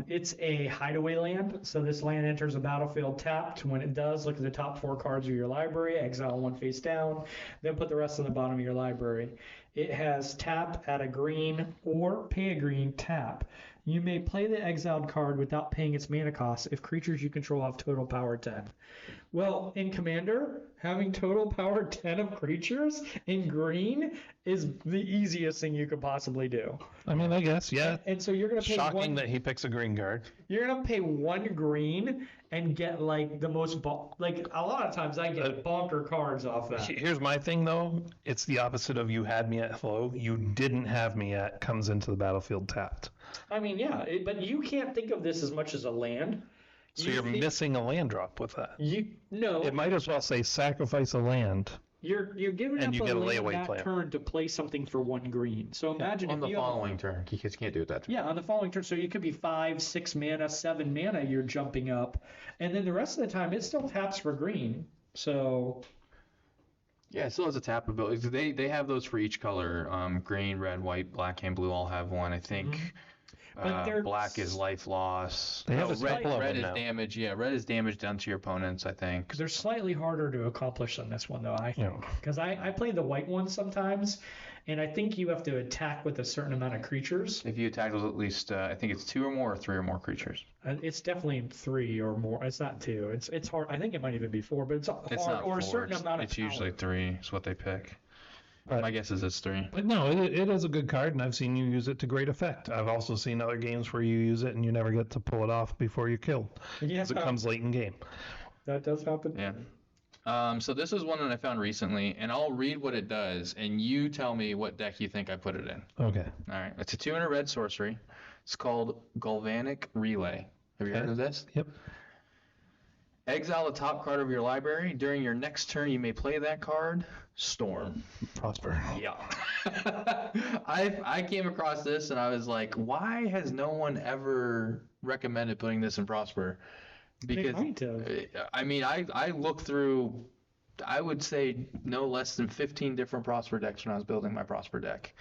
[SPEAKER 4] It's a hideaway land, so this land enters a battlefield tapped. When it does, look at the top 4 cards of your library, exile 1 face down, then put the rest on the bottom of your library. It has tap, add a green, or pay a green, tap. You may play the exiled card without paying its mana cost if creatures you control have total power 10. Well, in Commander, having total power 10 of creatures in green is the easiest thing you could possibly do.
[SPEAKER 2] I mean, I guess, yeah.
[SPEAKER 4] And so you're going to pay
[SPEAKER 2] Shocking that he picks a green card.
[SPEAKER 4] You're going to pay 1 green and get like the most like a lot of times I get bonker cards off that.
[SPEAKER 2] Here's my thing though. It's the opposite of you had me at hello. You didn't have me at comes into the battlefield tapped.
[SPEAKER 4] I mean, yeah, but you can't think of this as much as a land.
[SPEAKER 2] So you're missing a land drop with that.
[SPEAKER 4] No.
[SPEAKER 2] It might as well say sacrifice a land.
[SPEAKER 4] You're giving
[SPEAKER 2] And
[SPEAKER 4] up
[SPEAKER 2] you
[SPEAKER 4] a
[SPEAKER 2] get a
[SPEAKER 4] land
[SPEAKER 2] layaway
[SPEAKER 4] that
[SPEAKER 2] plan.
[SPEAKER 4] turn to play something for 1 green. So imagine
[SPEAKER 3] On
[SPEAKER 4] if
[SPEAKER 3] the
[SPEAKER 4] you
[SPEAKER 3] following turn, you can't do it that turn.
[SPEAKER 4] Yeah, on the following turn. So you could be 5, 6 mana, 7 mana. You're jumping up, and then the rest of the time it still taps for green. So
[SPEAKER 3] Yeah, it still has a tap ability. They have those for each color. Green, red, white, black, and blue all have one. I think
[SPEAKER 4] But they're-
[SPEAKER 3] black is life loss.
[SPEAKER 2] They have a
[SPEAKER 3] red,
[SPEAKER 2] couple of
[SPEAKER 3] red
[SPEAKER 2] them
[SPEAKER 3] is
[SPEAKER 2] now.
[SPEAKER 3] damage. Yeah, red is damage done to your opponents, I think.
[SPEAKER 4] they're slightly harder to accomplish than this one, though. I think
[SPEAKER 2] Yeah.
[SPEAKER 4] because I play the white one sometimes, and I think you have to attack with a certain amount of creatures.
[SPEAKER 3] If you attack those at least, I think it's 2 or more or 3 or more creatures.
[SPEAKER 4] It's definitely 3 or more. It's not 2. It's hard. I think it might even be 4, but it's hard.
[SPEAKER 3] It's not
[SPEAKER 4] or a
[SPEAKER 3] 4,
[SPEAKER 4] certain amount of
[SPEAKER 3] it's usually 3 is what they pick.
[SPEAKER 2] But-
[SPEAKER 3] My guess is it's 3.
[SPEAKER 2] But no, it is a good card, and I've seen you use it to great effect. I've also seen other games where you use it and you never get to pull it off before you're killed.
[SPEAKER 4] Yeah,
[SPEAKER 2] 'Cause it comes late in game.
[SPEAKER 4] that does happen.
[SPEAKER 3] Yeah. So this is one that I found recently, and I'll read what it does, and you tell me what deck you think I put it in.
[SPEAKER 2] Okay.
[SPEAKER 3] All right. It's a 2 and a red sorcery. It's called Galvanic Relay. Have you heard of this?
[SPEAKER 2] Yep.
[SPEAKER 3] Exile the top card of your library. During your next turn, you may play that card. Storm.
[SPEAKER 2] Prosper.
[SPEAKER 3] Yeah. I came across this and I was like, why has no one ever recommended putting this in Prosper? Because
[SPEAKER 4] might have.
[SPEAKER 3] I mean, I looked through, I would say no less than 15 different Prosper decks when I was building my Prosper deck.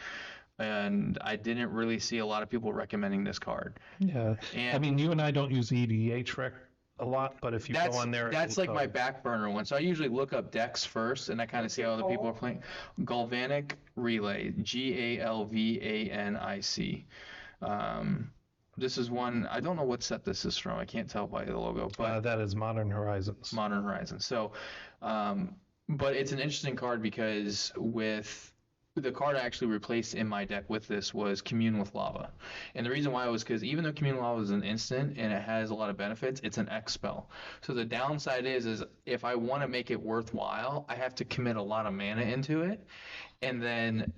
[SPEAKER 3] And I didn't really see a lot of people recommending this card.
[SPEAKER 2] Yeah.
[SPEAKER 3] And
[SPEAKER 2] I mean, you and I don't use EDH a lot, but if you
[SPEAKER 3] that's
[SPEAKER 2] go on there,
[SPEAKER 3] that's like my back burner one. So I usually look up decks first, and I kind of see how other people are playing. Galvanic Relay, Galvanic. This is one I don't know what set this is from. I can't tell by the logo, but
[SPEAKER 2] that is Modern Horizons.
[SPEAKER 3] Modern Horizons. So, but it's an interesting card because with the card I actually replaced in my deck with this was Commune with Lava. And the reason why was because even though Commune with Lava is an instant and it has a lot of benefits, it's an X spell. So the downside is if I want to make it worthwhile, I have to commit a lot of mana into it. And then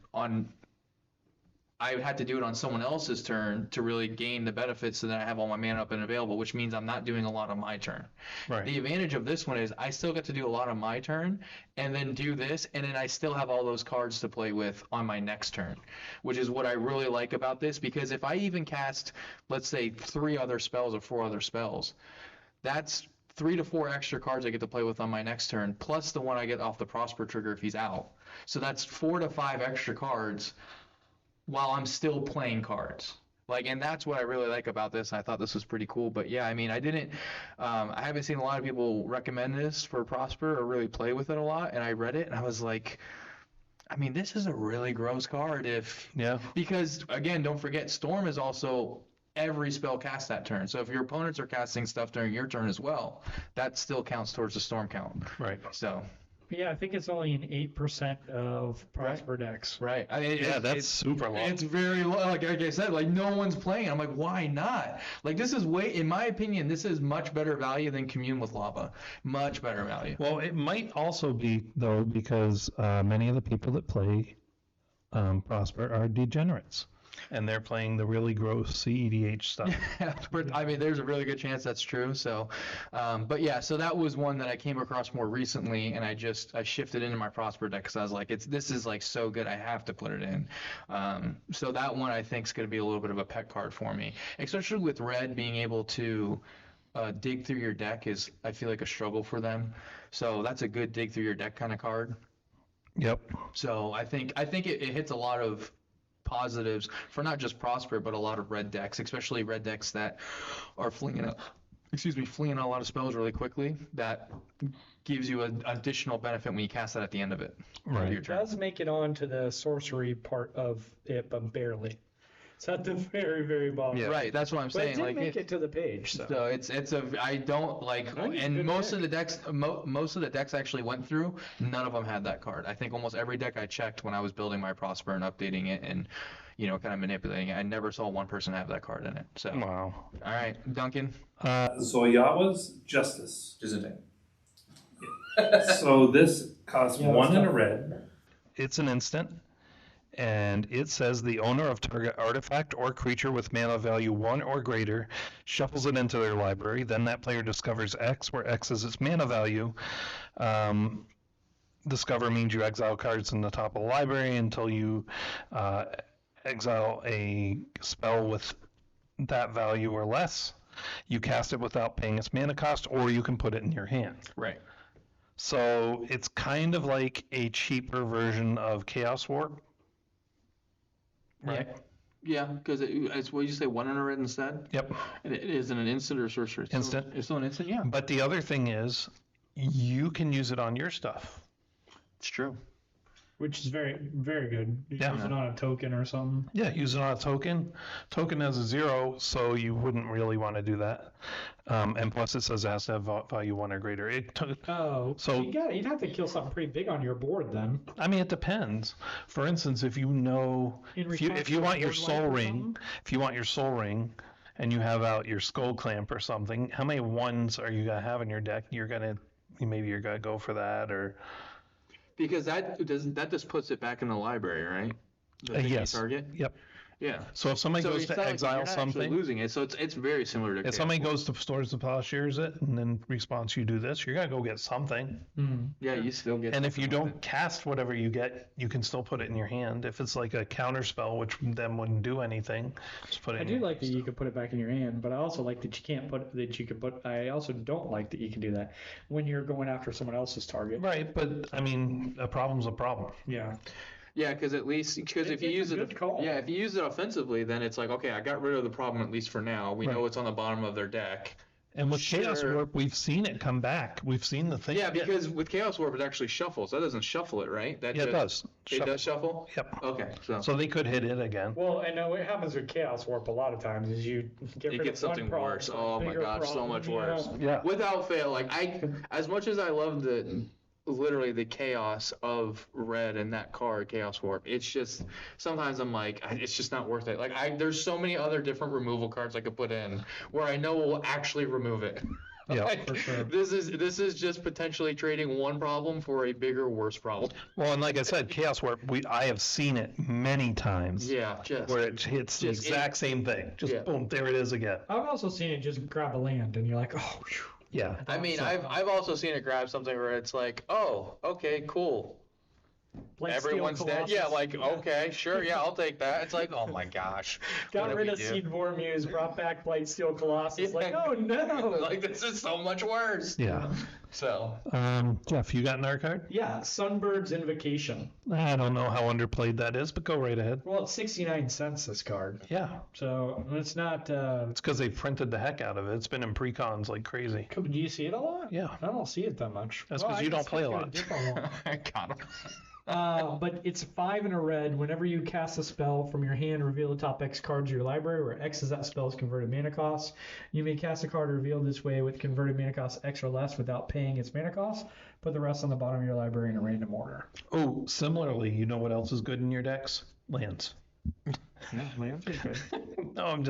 [SPEAKER 3] I would have to do it on someone else's turn to really gain the benefits so that I have all my mana up and available, which means I'm not doing a lot on my turn.
[SPEAKER 2] Right.
[SPEAKER 3] The advantage of this one is I still get to do a lot on my turn and then do this, and then I still have all those cards to play with on my next turn, which is what I really like about this, because if I even cast, let's say, 3 other spells or 4 other spells, that's 3 to 4 extra cards I get to play with on my next turn, plus the one I get off the Prosper trigger if he's out. So that's 4 to 5 extra cards while I'm still playing cards. And that's what I really like about this. I thought this was pretty cool. But yeah, I mean, I haven't seen a lot of people recommend this for Prosper or really play with it a lot. And I read it and I was like, I mean, this is a really gross card because again, don't forget, Storm is also every spell cast that turn. So if your opponents are casting stuff during your turn as well, that still counts towards the Storm count.
[SPEAKER 2] Right.
[SPEAKER 3] So.
[SPEAKER 4] Yeah, I think it's only an 8% of Prosper decks.
[SPEAKER 3] Right. I mean,
[SPEAKER 2] that's super low.
[SPEAKER 3] It's very low. Like I said, no one's playing. I'm like, why not? This is in my opinion, this is much better value than Commune with Lava. Much better value.
[SPEAKER 2] Well, it might also be, though, because many of the people that play Prosper are degenerates. And they're playing the really gross CEDH stuff.
[SPEAKER 3] I mean, there's a really good chance that's true. So, but yeah, so that was one that I came across more recently, and I shifted into my Prosper deck because I was like, this is so good, I have to put it in. So that one I think is going to be a little bit of a pet card for me, especially with red being able to dig through your deck is, I feel like, a struggle for them. So that's a good dig through your deck kind of card.
[SPEAKER 2] Yep.
[SPEAKER 3] So I think it hits a lot of positives for not just Prosper, but a lot of red decks, especially red decks that are flinging a lot of spells really quickly. That gives you an additional benefit when you cast that at the end of it.
[SPEAKER 2] Right.
[SPEAKER 4] It does make it onto the sorcery part of it, but barely. It's at the very, very bottom.
[SPEAKER 2] Yeah.
[SPEAKER 3] Right, that's what I'm
[SPEAKER 4] But
[SPEAKER 3] saying.
[SPEAKER 4] it did make it to the page. So
[SPEAKER 3] I don't like,
[SPEAKER 4] I think it's a
[SPEAKER 3] and
[SPEAKER 4] good
[SPEAKER 3] most
[SPEAKER 4] pick.
[SPEAKER 3] of the decks, most of the decks I actually went through, none of them had that card. I think almost every deck I checked when I was building my Prosper and updating it and, kind of manipulating it, I never saw one person have that card in it. So,
[SPEAKER 2] Wow.
[SPEAKER 3] all right, Duncan.
[SPEAKER 5] Zoyawa's Justice.
[SPEAKER 6] Just a thing.
[SPEAKER 5] So this costs
[SPEAKER 4] Yeah,
[SPEAKER 5] 1 and a
[SPEAKER 4] tough.
[SPEAKER 5] red.
[SPEAKER 2] It's an instant, And it says the owner of target artifact or creature with mana value 1 or greater shuffles it into their library. Then that player discovers X, where X is its mana value. Discover means you exile cards in the top of the library until you exile a spell with that value or less. You cast it without paying its mana cost, or you can put it in your hand.
[SPEAKER 3] Right.
[SPEAKER 2] So it's kind of like a cheaper version of Chaos Warp. Right.
[SPEAKER 3] Yeah, because it's what you say, 1 in a red instead?
[SPEAKER 2] Yep.
[SPEAKER 3] And it is an instant or sorcery?
[SPEAKER 2] Instant.
[SPEAKER 3] It's still an instant, yeah.
[SPEAKER 2] But the other thing is, you can use it on your stuff.
[SPEAKER 3] It's true.
[SPEAKER 4] Which is very, very good. You
[SPEAKER 2] Yeah.
[SPEAKER 4] use it on a token or something.
[SPEAKER 2] Yeah, use it on a token. Token has a 0, so you wouldn't really want to do that. And plus, it says it has to have value 1 or greater.
[SPEAKER 4] Oh,
[SPEAKER 2] So-
[SPEAKER 4] you'd have to kill something pretty big on your board then.
[SPEAKER 2] I mean, it depends. For instance, if you know,
[SPEAKER 4] In
[SPEAKER 2] if you
[SPEAKER 4] response
[SPEAKER 2] want
[SPEAKER 4] to
[SPEAKER 2] your
[SPEAKER 4] board
[SPEAKER 2] soul
[SPEAKER 4] wipe or
[SPEAKER 2] ring,
[SPEAKER 4] something?
[SPEAKER 2] if you want your soul ring, and you have out your skull clamp or something, how many 1s are you gonna have in your deck? You're gonna go for that, or
[SPEAKER 3] Because that just puts it back in the library, right? The thing you
[SPEAKER 2] yes,
[SPEAKER 3] target?
[SPEAKER 2] yep.
[SPEAKER 3] Yeah.
[SPEAKER 2] So if somebody goes
[SPEAKER 3] it's
[SPEAKER 2] to
[SPEAKER 3] not like
[SPEAKER 2] exile
[SPEAKER 3] you're not actually
[SPEAKER 2] something,
[SPEAKER 3] losing it, so it's very similar to
[SPEAKER 2] if
[SPEAKER 3] Chaos
[SPEAKER 2] somebody
[SPEAKER 3] Warp.
[SPEAKER 2] goes to Stores to Plowshares it, and then responds, you do this, you're gonna go get something.
[SPEAKER 3] Yeah, you still get
[SPEAKER 2] And if you
[SPEAKER 3] something with
[SPEAKER 2] don't cast whatever you get, you can still put it in your hand. If it's like a counter spell, which then wouldn't do anything, just put it
[SPEAKER 4] I
[SPEAKER 2] in
[SPEAKER 4] do
[SPEAKER 2] your
[SPEAKER 4] like that you can put it back in your hand, but I also like that you can't put that you can put. I also don't like that you can do that when you're going after someone else's target.
[SPEAKER 2] Right, but I mean, a problem's a problem.
[SPEAKER 4] Yeah.
[SPEAKER 3] Yeah, because if you
[SPEAKER 4] It's
[SPEAKER 3] use
[SPEAKER 4] a good call.
[SPEAKER 3] if you use it offensively, then it's like, okay, I got rid of the problem at least for now. We know
[SPEAKER 2] Right.
[SPEAKER 3] it's on the bottom of their deck.
[SPEAKER 2] And with Chaos
[SPEAKER 3] Sure.
[SPEAKER 2] Warp, we've seen it come back. We've seen the thing.
[SPEAKER 3] Yeah, because with Chaos Warp it actually shuffles. That doesn't shuffle it, right? That
[SPEAKER 2] Yeah, it does.
[SPEAKER 3] It does shuffle.
[SPEAKER 2] Yep.
[SPEAKER 3] Okay, so
[SPEAKER 2] So they could hit it again.
[SPEAKER 4] Well, I know what happens with Chaos Warp a lot of times is you get
[SPEAKER 3] you
[SPEAKER 4] rid
[SPEAKER 3] get
[SPEAKER 4] of
[SPEAKER 3] something
[SPEAKER 4] one problem
[SPEAKER 3] worse.
[SPEAKER 4] for a
[SPEAKER 3] Oh my
[SPEAKER 4] bigger
[SPEAKER 3] gosh, so
[SPEAKER 4] problem,
[SPEAKER 3] much
[SPEAKER 4] you know?
[SPEAKER 3] worse.
[SPEAKER 2] Yeah.
[SPEAKER 3] Without fail, like as much as I love literally the chaos of red and that card, Chaos Warp, it's just sometimes I'm like, it's just not worth it. Like there's so many other different removal cards I could put in where I know will actually remove it.
[SPEAKER 2] Yeah,
[SPEAKER 3] Like,
[SPEAKER 2] for sure.
[SPEAKER 3] This is just potentially trading one problem for a bigger, worse problem.
[SPEAKER 2] Well, and like I said, Chaos Warp, I have seen it many times.
[SPEAKER 3] Yeah, just
[SPEAKER 2] Where it hits the
[SPEAKER 3] just
[SPEAKER 2] exact same thing. Just
[SPEAKER 3] Yeah.
[SPEAKER 2] boom, there it is again.
[SPEAKER 4] I've also seen it just grab a land and you're like, oh, phew.
[SPEAKER 2] Yeah.
[SPEAKER 3] I mean, I've also seen it grab something where it's like, oh, okay, cool.
[SPEAKER 4] Like
[SPEAKER 3] Everyone's
[SPEAKER 4] Steel
[SPEAKER 3] dead. Yeah,
[SPEAKER 4] Colossus.
[SPEAKER 3] like, okay, sure, yeah, I'll take that. It's like, oh my gosh.
[SPEAKER 4] Got
[SPEAKER 3] what
[SPEAKER 4] rid
[SPEAKER 3] did
[SPEAKER 4] of
[SPEAKER 3] we do?
[SPEAKER 4] Seed Vormuse, brought back Blightsteel Colossus. Like,
[SPEAKER 3] Yeah.
[SPEAKER 4] oh no.
[SPEAKER 3] Like, this is so much worse.
[SPEAKER 2] Yeah.
[SPEAKER 3] So,
[SPEAKER 2] Jeff, you got an art card?
[SPEAKER 4] Yeah, Sunbird's Invocation.
[SPEAKER 2] I don't know how underplayed that is, but go right ahead.
[SPEAKER 4] Well, it's 69 cents this card.
[SPEAKER 2] Yeah.
[SPEAKER 4] So it's not.
[SPEAKER 2] It's because they printed the heck out of it. It's been in pre-cons like crazy.
[SPEAKER 4] Do you see it a lot?
[SPEAKER 2] Yeah.
[SPEAKER 4] I don't see it that much.
[SPEAKER 2] That's 'cause you don't play a lot.
[SPEAKER 4] different one.
[SPEAKER 3] I got him.
[SPEAKER 4] But it's 5 in a red. Whenever you cast a spell from your hand, reveal the top X cards of your library, where X is that spell's converted mana cost. You may cast a card revealed this way with converted mana cost X or less without paying its mana cost. Put the rest on the bottom of your library in a random order.
[SPEAKER 2] Oh, similarly, you know what else is good in your decks? Lands. No,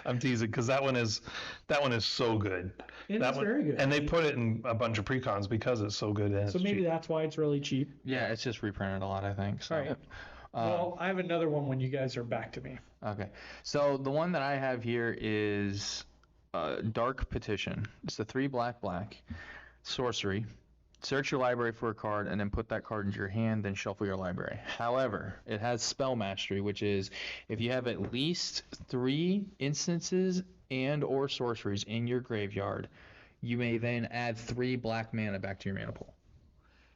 [SPEAKER 2] I'm teasing because that one is so good.
[SPEAKER 4] It is very good.
[SPEAKER 2] And they put it in a bunch of pre-cons because it's so good. And
[SPEAKER 4] So
[SPEAKER 2] it's
[SPEAKER 4] maybe
[SPEAKER 2] cheap.
[SPEAKER 4] that's why it's really cheap.
[SPEAKER 3] Yeah, it's just reprinted a lot, I think. So.
[SPEAKER 4] All right. Well, I have another one when you guys are back to me.
[SPEAKER 3] Okay. So the one that I have here is Dark Petition. It's the 3 black sorcery. Search your library for a card and then put that card into your hand, then shuffle your library. However, it has spell mastery, which is if you have at least 3 instances and or sorceries in your graveyard, you may then add 3 black mana back to your mana pool.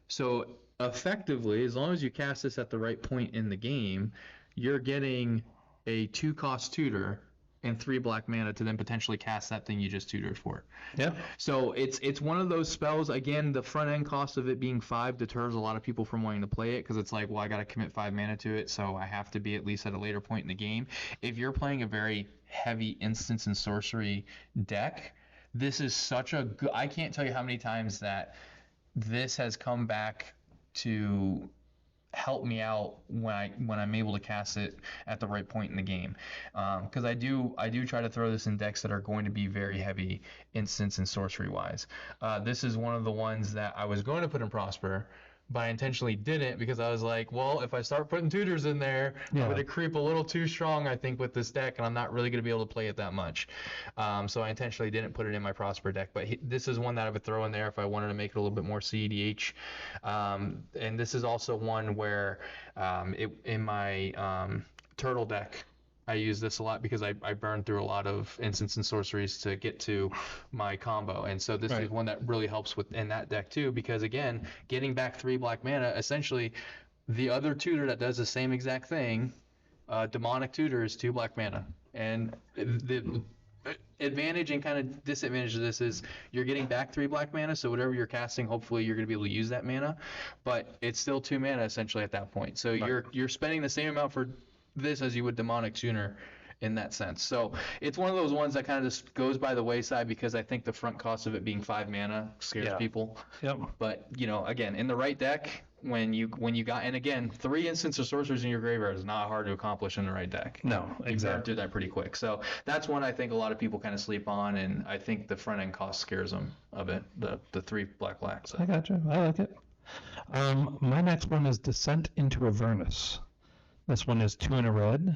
[SPEAKER 3] So effectively, as long as you cast this at the right point in the game, you're getting a 2-cost tutor and 3 black mana to then potentially cast that thing you just tutored for.
[SPEAKER 2] Yeah.
[SPEAKER 3] So it's one of those spells. Again, the front end cost of it being 5 deters a lot of people from wanting to play it because it's like, well, I got to commit 5 mana to it, so I have to be at least at a later point in the game. If you're playing a very heavy instance and sorcery deck, this is such a good. I can't tell you how many times that this has come back to help me out when I'm able to cast it at the right point in the game, because I do try to throw this in decks that are going to be very heavy instance and sorcery wise. This is one of the ones that I was going to put in Prosper, but I intentionally didn't because I was like, well, if I start putting tutors in there,
[SPEAKER 2] Yeah.
[SPEAKER 3] I'm going to creep a little too strong, I think, with this deck, and I'm not really going to be able to play it that much. So I intentionally didn't put it in my Prosper deck, but this is one that I would throw in there if I wanted to make it a little bit more CEDH. And this is also one where in my turtle deck, I use this a lot because I burn through a lot of instants and sorceries to get to my combo. And so this is one that really helps in that deck too, because again, getting back 3 black mana, essentially the other tutor that does the same exact thing, demonic tutor, is 2 black mana. And the advantage and kind of disadvantage of this is you're getting back 3 black mana, so whatever you're casting, hopefully you're going to be able to use that mana, but it's still 2 mana essentially at that point. So you're spending the same amount for this as you would demonic tuner in that sense. So it's one of those ones that kind of just goes by the wayside because I think the front cost of it being 5 mana scares people.
[SPEAKER 2] Yep.
[SPEAKER 3] But again, in the right deck, when you got, and again, 3 instants or sorcerers in your graveyard is not hard to accomplish in the right deck.
[SPEAKER 2] No,
[SPEAKER 3] You
[SPEAKER 2] exactly.
[SPEAKER 3] burn through that pretty quick. So that's one I think a lot of people kind of sleep on, and I think the front end cost scares them of it. The 3 black. So.
[SPEAKER 2] I gotcha. I like it. My next one is Descent into Avernus. This one is 2 in a red,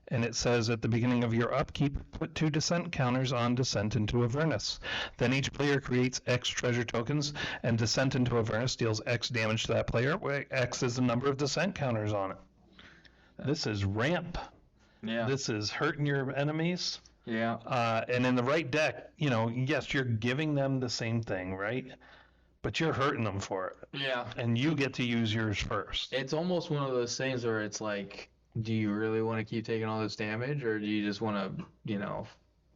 [SPEAKER 2] and it says at the beginning of your upkeep, put 2 descent counters on Descent into Avernus. Then each player creates X treasure tokens, and Descent into Avernus deals X damage to that player, where X is the number of descent counters on it. This is ramp.
[SPEAKER 3] Yeah.
[SPEAKER 2] This is hurting your enemies.
[SPEAKER 3] Yeah.
[SPEAKER 2] And in the right deck, yes, you're giving them the same thing, right? But you're hurting them for it.
[SPEAKER 3] Yeah.
[SPEAKER 2] And you get to use yours first.
[SPEAKER 3] It's almost one of those things where it's like, do you really want to keep taking all this damage, or do you just want to,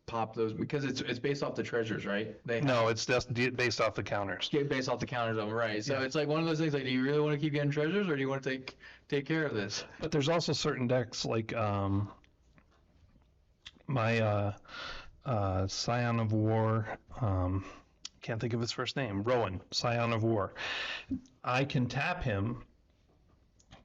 [SPEAKER 3] pop those? Because it's based off the treasures, right?
[SPEAKER 2] No, it's just based off the counters.
[SPEAKER 3] Based off the counters of them, right? So it's like one of those things. Like, do you really want to keep getting treasures, or do you want to take care of this?
[SPEAKER 2] But there's also certain decks like my Scion of War. Can't think of his first name. Rowan, Scion of War. I can tap him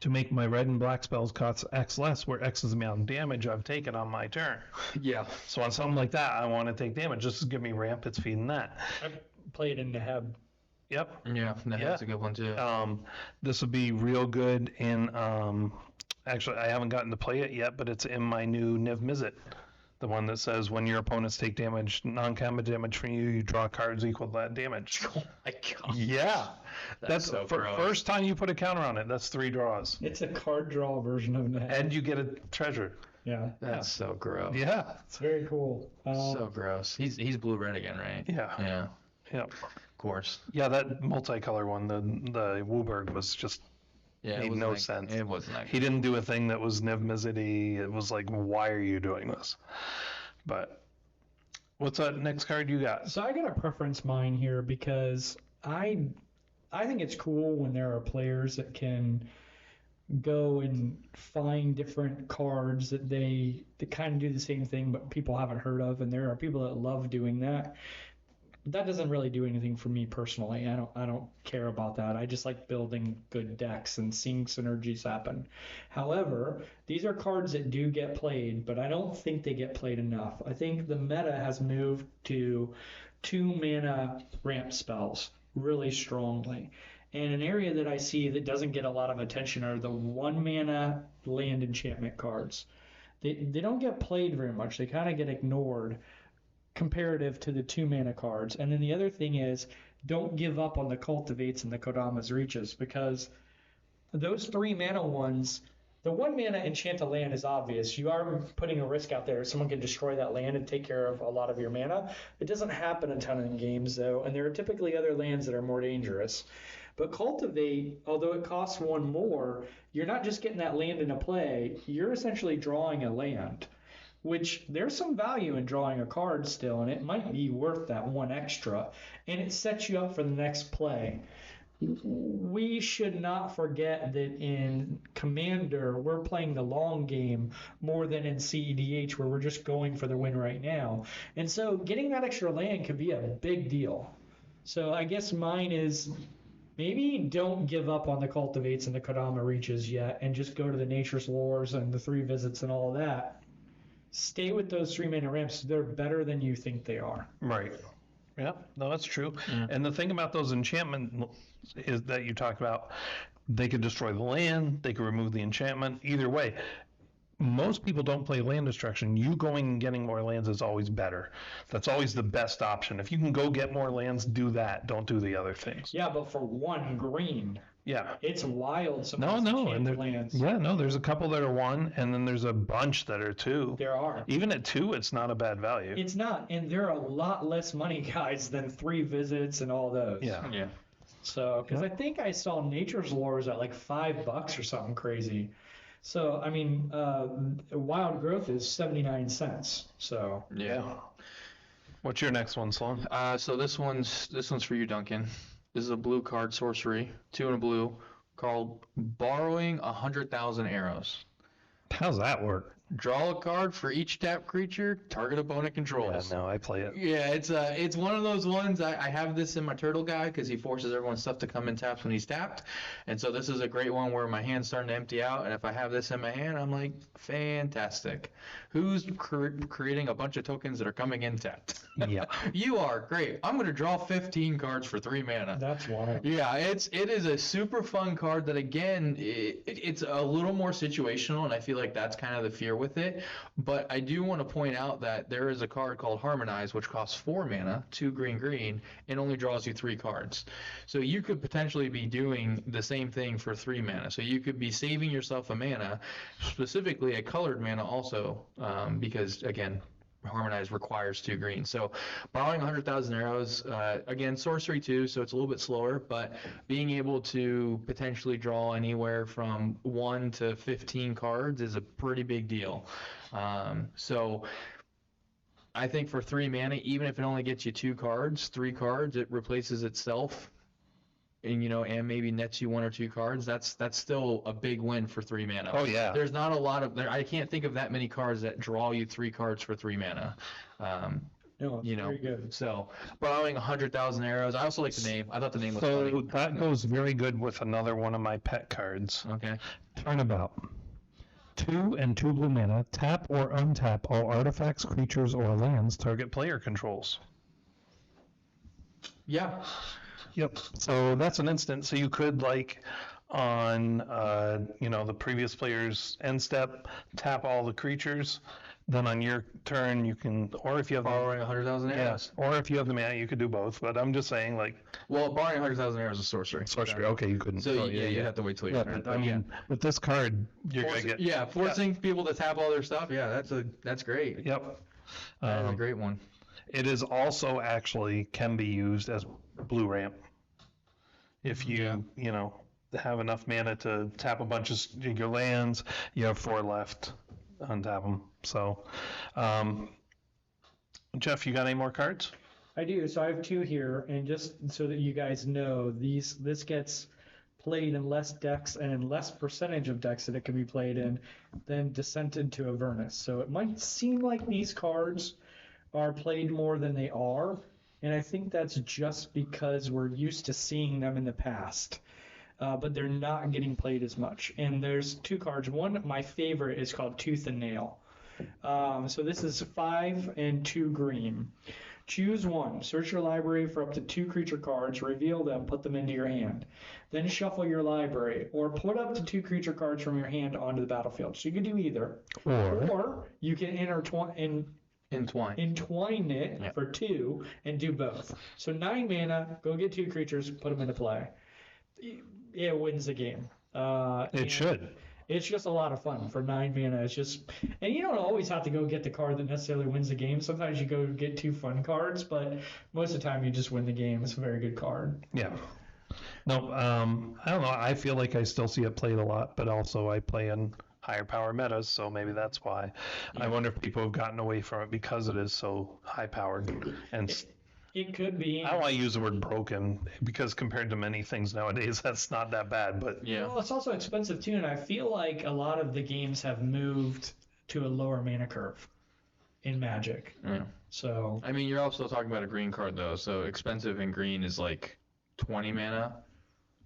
[SPEAKER 2] to make my red and black spells cost X less, where X is the amount of damage I've taken on my turn.
[SPEAKER 3] Yeah.
[SPEAKER 2] So on something like that, I want to take damage. Just give me ramp, it's feeding that.
[SPEAKER 4] I played in the Heb.
[SPEAKER 2] Yep.
[SPEAKER 3] Yeah, that's a good one too.
[SPEAKER 2] This would be real good in, actually, I haven't gotten to play it yet, but it's in my new Niv Mizzet. The one that says when your opponents take damage, non-combat damage from you, you draw cards equal to that damage.
[SPEAKER 3] Oh my god.
[SPEAKER 2] Yeah. That's
[SPEAKER 3] so
[SPEAKER 2] for
[SPEAKER 3] gross.
[SPEAKER 2] first time you put a counter on it, that's 3 draws.
[SPEAKER 4] It's a card draw version of that.
[SPEAKER 2] And you get a treasure.
[SPEAKER 4] Yeah.
[SPEAKER 3] That's so gross.
[SPEAKER 2] Yeah.
[SPEAKER 4] It's very cool.
[SPEAKER 3] So gross. He's blue-red again, right?
[SPEAKER 2] Yeah.
[SPEAKER 3] Yeah.
[SPEAKER 2] Yep.
[SPEAKER 3] Of course.
[SPEAKER 2] Yeah, that multicolor one, the Wooburg was just
[SPEAKER 3] Yeah.
[SPEAKER 2] made no sense.
[SPEAKER 3] It wasn't that.
[SPEAKER 2] He didn't do a thing that was Niv Mizzet-y. It was like, why are you doing this? But what's that next card you got?
[SPEAKER 4] So I got to preference mine here because I think it's cool when there are players that can go and find different cards that kind of do the same thing but people haven't heard of, and there are people that love doing that. That doesn't really do anything for me personally. I don't care about that. I just like building good decks and seeing synergies happen. However, these are cards that do get played, but I don't think they get played enough. I think the meta has moved to 2 mana ramp spells really strongly. And an area that I see that doesn't get a lot of attention are the 1 mana land enchantment cards. They don't get played very much. They kind of get ignored comparative to the 2 mana cards. And then the other thing is, don't give up on the Cultivates and the Kodama's Reaches, because those 3 mana ones, the 1 mana enchant a land is obvious. You are putting a risk out there. Someone can destroy that land and take care of a lot of your mana. It doesn't happen a ton in games though, and there are typically other lands that are more dangerous. But Cultivate, although it costs 1 more, you're not just getting that land into play, you're essentially drawing a land, which there's some value in drawing a card still, and it might be worth that 1 extra, and it sets you up for the next play. We should not forget that in Commander, we're playing the long game more than in CEDH, where we're just going for the win right now. And so getting that extra land could be a big deal. So I guess mine is, maybe don't give up on the Cultivates and the Kodama Reaches yet, and just go to the Nature's Lures and the 3 Visits and all of that. Stay with those 3 mana ramps. They're better than you think they are.
[SPEAKER 2] Right. Yeah, no, that's true. And the thing about those enchantment is that you talked about, they could destroy the land, they could remove the enchantment. Either way, most people don't play land destruction. You going and getting more lands is always better. That's always the best option. If you can go get more lands, do that. Don't do the other things.
[SPEAKER 4] Yeah, but for 1 green,
[SPEAKER 2] Yeah.
[SPEAKER 4] it's wild. Some
[SPEAKER 2] No,
[SPEAKER 4] of these
[SPEAKER 2] no, and
[SPEAKER 4] enchanted lands.
[SPEAKER 2] yeah, no. There's a couple that are 1, and then there's a bunch that are 2.
[SPEAKER 4] There are.
[SPEAKER 2] Even at 2, it's not a bad value.
[SPEAKER 4] It's not, and they're a lot less money, guys, than 3 visits and all those.
[SPEAKER 2] Yeah.
[SPEAKER 3] Yeah.
[SPEAKER 4] So, because I think I saw Nature's Lures at like $5 or something crazy. So, I mean, Wild Growth is 79 cents. So,
[SPEAKER 3] Yeah.
[SPEAKER 2] What's your next one, Sloan?
[SPEAKER 3] So this one's for you, Duncan. This is a blue card sorcery, 2 in a blue, called Borrowing 100,000 Arrows.
[SPEAKER 2] How's that work?
[SPEAKER 3] Draw a card for each tapped creature target opponent controls.
[SPEAKER 2] Yeah, no, I play it.
[SPEAKER 3] Yeah, it's one of those ones. I have this in my turtle guy because he forces everyone's stuff to come in taps when he's tapped, and so this is a great one where my hand's starting to empty out, and if I have this in my hand, I'm like, fantastic. Who's creating a bunch of tokens that are coming in tapped?
[SPEAKER 2] Yeah.
[SPEAKER 3] You are. Great. I'm gonna draw 15 cards for 3 mana.
[SPEAKER 4] that's wild.
[SPEAKER 3] Yeah, it is a super fun card that, again, it's a little more situational, and I feel like that's kind of the fear with it. But I do want to point out that there is a card called Harmonize, which costs 4 mana, 2 green, and only draws you 3 cards. So you could potentially be doing the same thing for 3 mana. So you could be saving yourself a mana, specifically a colored mana also, because, again, Harmonize requires 2 green. So borrowing 100,000 arrows, again, sorcery too, so it's a little bit slower, but being able to potentially draw anywhere from 1 to 15 cards is a pretty big deal. So I think for 3 mana, even if it only gets you 2 cards, 3 cards, it replaces itself. And and maybe nets you 1 or 2 cards. That's still a big win for 3 mana.
[SPEAKER 2] Oh, yeah.
[SPEAKER 3] There's not a lot of I can't think of that many cards that draw you 3 cards for 3 mana.
[SPEAKER 4] No, very good.
[SPEAKER 3] So borrowing 100,000 arrows. I also like the name. I thought the name was
[SPEAKER 2] So
[SPEAKER 3] funny.
[SPEAKER 2] that goes very good with another one of my pet cards.
[SPEAKER 3] Okay.
[SPEAKER 2] Turnabout. 2 and 2 blue mana. Tap or untap all artifacts, creatures, or lands target player controls.
[SPEAKER 3] Yeah.
[SPEAKER 2] Yep. So that's an instant. So you could, like, on the previous player's end step, tap all the creatures. Then on your turn, you can, or if you have
[SPEAKER 3] Borrowing 100,000 arrows.
[SPEAKER 2] yes, or if you have the mana, you could do both. But I'm just saying, like,
[SPEAKER 3] Well, borrowing 100,000 arrows is sorcery.
[SPEAKER 2] sorcery. Okay, you couldn't.
[SPEAKER 3] So
[SPEAKER 2] oh,
[SPEAKER 3] you have to wait till your
[SPEAKER 2] Yeah,
[SPEAKER 3] turn.
[SPEAKER 2] but I mean, with this card, you're gonna
[SPEAKER 3] Forcing,
[SPEAKER 2] get
[SPEAKER 3] forcing people to tap all their stuff. Yeah, that's great.
[SPEAKER 2] Yep.
[SPEAKER 3] That's a great one.
[SPEAKER 2] It is also actually can be used as blue ramp. If you, have enough mana to tap a bunch of your lands, you have 4 left, untap them. So, Jeff, you got any more cards?
[SPEAKER 4] I do. So I have 2 here, and just so that you guys know, this gets played in less decks and in less percentage of decks that it can be played in than Descent into Avernus. So it might seem like these cards are played more than they are, and I think that's just because we're used to seeing them in the past. But they're not getting played as much. And there's 2 cards. One, my favorite, is called Tooth and Nail. So this is 5 and 2 green. Choose 1. Search your library for up to 2 creature cards, reveal them, put them into your hand. Then shuffle your library, or put up to 2 creature cards from your hand onto the battlefield. So you can do either. Or you can entwine it for 2 and do both. So 9 mana, go get 2 creatures, put them into play. It wins the game.
[SPEAKER 2] It should.
[SPEAKER 4] It's just a lot of fun for 9 mana. It's just, and you don't always have to go get the card that necessarily wins the game. Sometimes you go get 2 fun cards, but most of the time you just win the game. It's a very good card.
[SPEAKER 2] Yeah. No, I don't know. I feel like I still see it played a lot, but also I play in higher power metas, so maybe that's why. I wonder if people have gotten away from it because it is so high powered. And
[SPEAKER 4] It could be.
[SPEAKER 2] I don't want to use the word broken because compared to many things nowadays, that's not that bad. But
[SPEAKER 3] Yeah.
[SPEAKER 4] Well, it's also expensive too, and I feel like a lot of the games have moved to a lower mana curve in Magic.
[SPEAKER 3] Yeah.
[SPEAKER 4] So
[SPEAKER 3] I mean, you're also talking about a green card though, so expensive in green is like 20 mana,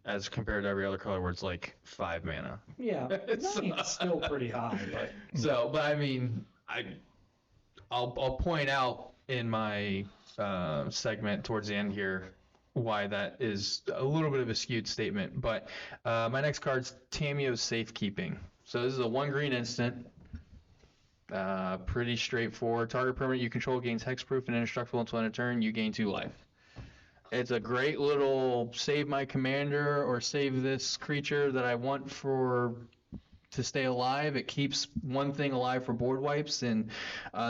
[SPEAKER 3] as compared to every other color where it's like 5 mana.
[SPEAKER 4] yeah, it's still pretty high, but
[SPEAKER 3] So, but I mean, I'll point out in my segment towards the end here why that is a little bit of a skewed statement. But my next card's Tamio's Safekeeping. So this is a 1 green instant. Pretty straightforward. Target permanent you control gains hexproof and indestructible until end of turn. You gain 2 life. It's a great little save my commander or save this creature that I want to stay alive. It keeps one thing alive for board wipes, and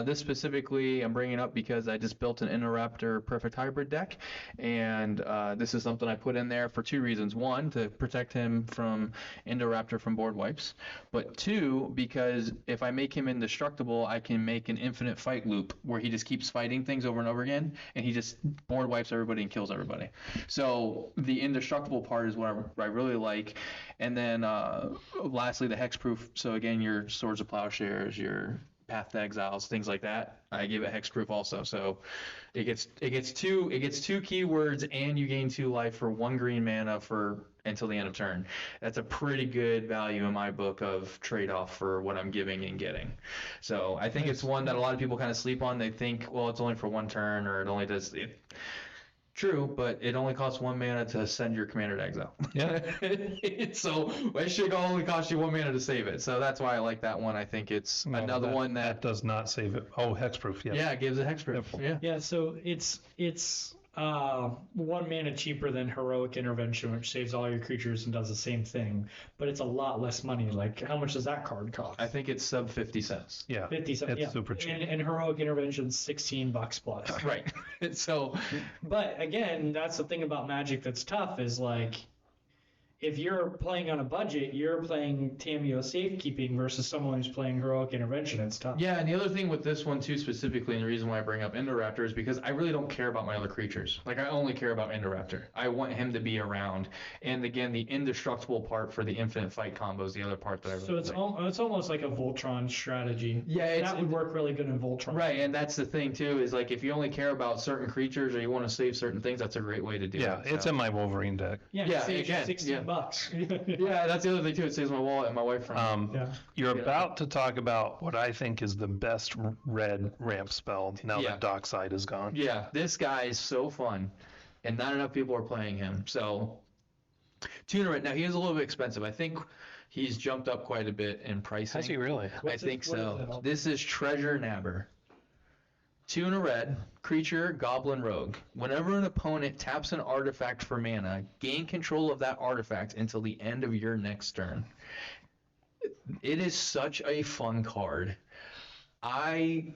[SPEAKER 3] this specifically I'm bringing up because I just built an Interruptor Perfect Hybrid deck, and this is something I put in there for 2 reasons. 1, to protect him from Interruptor from board wipes, but 2, because if I make him indestructible, I can make an infinite fight loop where he just keeps fighting things over and over again, and he just board wipes everybody and kills everybody. So the indestructible part is what I really like. And then lastly, the hexproof. So again, your Swords of Plowshares, your Path to Exiles, things like that, I give it hexproof also. So it gets 2 keywords, and you gain 2 life for 1 green mana for until the end of turn. That's a pretty good value in my book of trade-off for what I'm giving and getting. So I think it's one that a lot of people kind of sleep on. They think, well, it's only for 1 turn, or it only does it. True, but it only costs 1 mana to send your commander to exile.
[SPEAKER 2] Yeah.
[SPEAKER 3] So it should only cost you 1 mana to save it. So that's why I like that one. I think it's another one that
[SPEAKER 2] does not save it. Oh, hexproof. Yes.
[SPEAKER 3] Yeah, it gives it hexproof. Yeah.
[SPEAKER 4] Yeah, so it's 1 mana cheaper than Heroic Intervention, which saves all your creatures and does the same thing, but it's a lot less money. Like, how much does that card cost?
[SPEAKER 3] I think it's sub 50 cents.
[SPEAKER 2] Yeah.
[SPEAKER 4] 50 cents.
[SPEAKER 2] It's
[SPEAKER 4] Yeah.
[SPEAKER 2] super cheap.
[SPEAKER 4] And Heroic Intervention's $16 plus.
[SPEAKER 3] Right. So,
[SPEAKER 4] But again, that's the thing about Magic that's tough is like, if you're playing on a budget, you're playing Tamio Safekeeping versus someone who's playing Heroic Intervention. It's tough.
[SPEAKER 3] yeah, and the other thing with this one too specifically, and the reason why I bring up Indoraptor is because I really don't care about my other creatures. Like, I only care about Indoraptor. I want him to be around. And again, the indestructible part for the infinite fight combo is the other part that I really
[SPEAKER 4] So it's it's almost like a Voltron strategy.
[SPEAKER 3] Yeah,
[SPEAKER 4] that would work really good in Voltron.
[SPEAKER 3] Right, and that's the thing too, is like if you only care about certain creatures or you want to save certain things, that's a great way to do
[SPEAKER 2] Yeah,
[SPEAKER 3] it.
[SPEAKER 2] it's in my Wolverine deck.
[SPEAKER 4] Yeah,
[SPEAKER 3] Yeah,
[SPEAKER 4] save
[SPEAKER 3] again,
[SPEAKER 4] $16.
[SPEAKER 3] Yeah, that's the other thing too. It saves my wallet and my wife from.
[SPEAKER 4] Yeah.
[SPEAKER 2] You're about to talk about what I think is the best red ramp spell now
[SPEAKER 3] Yeah.
[SPEAKER 2] that Dockside is gone.
[SPEAKER 3] Yeah, this guy is so fun, and not enough people are playing him. So, Tuner, now he is a little bit expensive. I think he's jumped up quite a bit in pricing.
[SPEAKER 2] Has he really?
[SPEAKER 3] I think
[SPEAKER 4] what
[SPEAKER 3] so.
[SPEAKER 4] is it?
[SPEAKER 3] This is Treasure Nabber. 2 and a red, creature, goblin, rogue. Whenever an opponent taps an artifact for mana, gain control of that artifact until the end of your next turn. It is such a fun card. I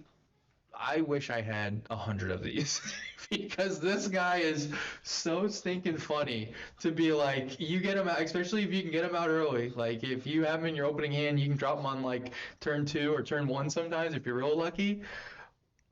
[SPEAKER 3] wish I had 100 of these because this guy is so stinking funny to be like, you get him out, especially if you can get him out early. Like, if you have him in your opening hand, you can drop him on like turn 2 or turn 1 sometimes if you're real lucky.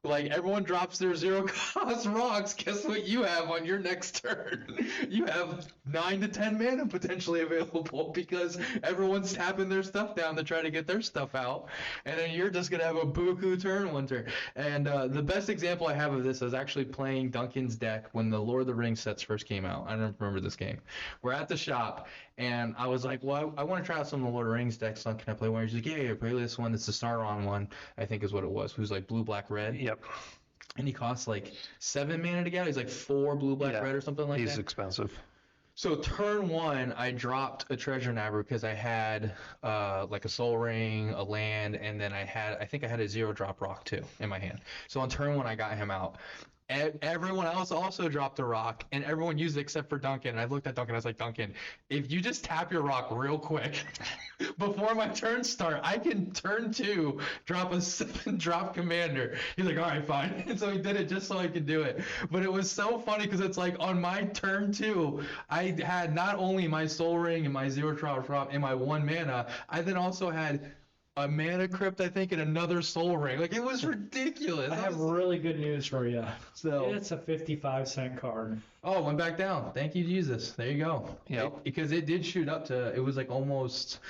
[SPEAKER 3] Like, everyone drops their 0 cost rocks. Guess what you have on your next turn? You have 9 to 10 mana potentially available because everyone's tapping their stuff down to try to get their stuff out. And then you're just going to have a buku turn one turn. And the best example I have of this is actually playing Duncan's deck when the Lord of the Rings sets first came out. I don't remember this game. We're at the shop, and I was like, well, I want to try out some of the Lord of the Rings decks. So can I play one? He's like, yeah, play this one. It's the Sauron one, I think is what it was. Who's like blue, black, red.
[SPEAKER 2] Yep.
[SPEAKER 3] And he costs like 7 mana to get. He's like 4 blue, black,
[SPEAKER 2] Yeah.
[SPEAKER 3] red or something like
[SPEAKER 2] He's
[SPEAKER 3] that.
[SPEAKER 2] expensive.
[SPEAKER 3] So turn 1, I dropped a Treasure Nabber because I had like a Soul Ring, a land, and then I think I had a 0-drop rock too in my hand. So on turn 1, I got him out. Everyone else also dropped a rock, and everyone used it except for Duncan. And I looked at Duncan, I was like, Duncan, if you just tap your rock real quick before my turn start, I can turn 2, drop a 7-drop commander. He's like, all right, fine. And so he did it just so I could do it. But it was so funny because it's like on my turn 2, I had not only my Soul Ring and my 0-drop and my 1 mana, I then also had a mana crypt, I think, and another Soul Ring. Like, it was ridiculous.
[SPEAKER 4] I have really good news for you.
[SPEAKER 3] So
[SPEAKER 4] It's a 55-cent card.
[SPEAKER 3] Oh, it went back down. Thank you, Jesus. There you go.
[SPEAKER 2] Yep.
[SPEAKER 3] Because it did shoot up to, it was like almost.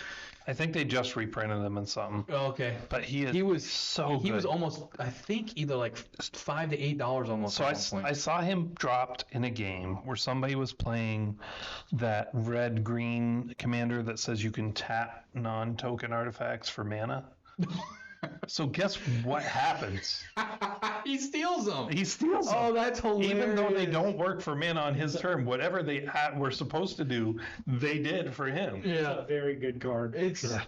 [SPEAKER 2] I think they just reprinted them in something.
[SPEAKER 3] Oh, okay.
[SPEAKER 2] But he
[SPEAKER 3] was
[SPEAKER 2] so
[SPEAKER 3] He
[SPEAKER 2] good.
[SPEAKER 3] was almost, I think, either like $5 to $8 almost.
[SPEAKER 2] So
[SPEAKER 3] at one point.
[SPEAKER 2] I saw him dropped in a game where somebody was playing that red-green commander that says you can tap non-token artifacts for mana. So guess what happens?
[SPEAKER 3] He steals them.
[SPEAKER 2] He steals them.
[SPEAKER 3] Oh, that's hilarious.
[SPEAKER 2] Even though they don't work for Min on his term, whatever they were supposed to do, they did for him.
[SPEAKER 4] It's a very good card.
[SPEAKER 3] It's such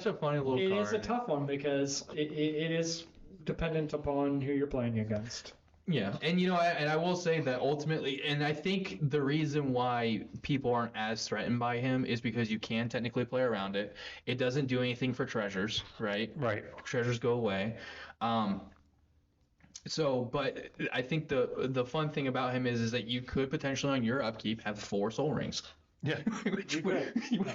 [SPEAKER 3] a funny little card.
[SPEAKER 4] It is a tough one because it is dependent upon who you're playing against.
[SPEAKER 3] Yeah, and I will say that ultimately, and I think the reason why people aren't as threatened by him is because you can technically play around it. It doesn't do anything for treasures, right?
[SPEAKER 2] Right.
[SPEAKER 3] Treasures go away. But I think the fun thing about him is that you could potentially on your upkeep have 4 soul rings.
[SPEAKER 2] Yeah.
[SPEAKER 3] which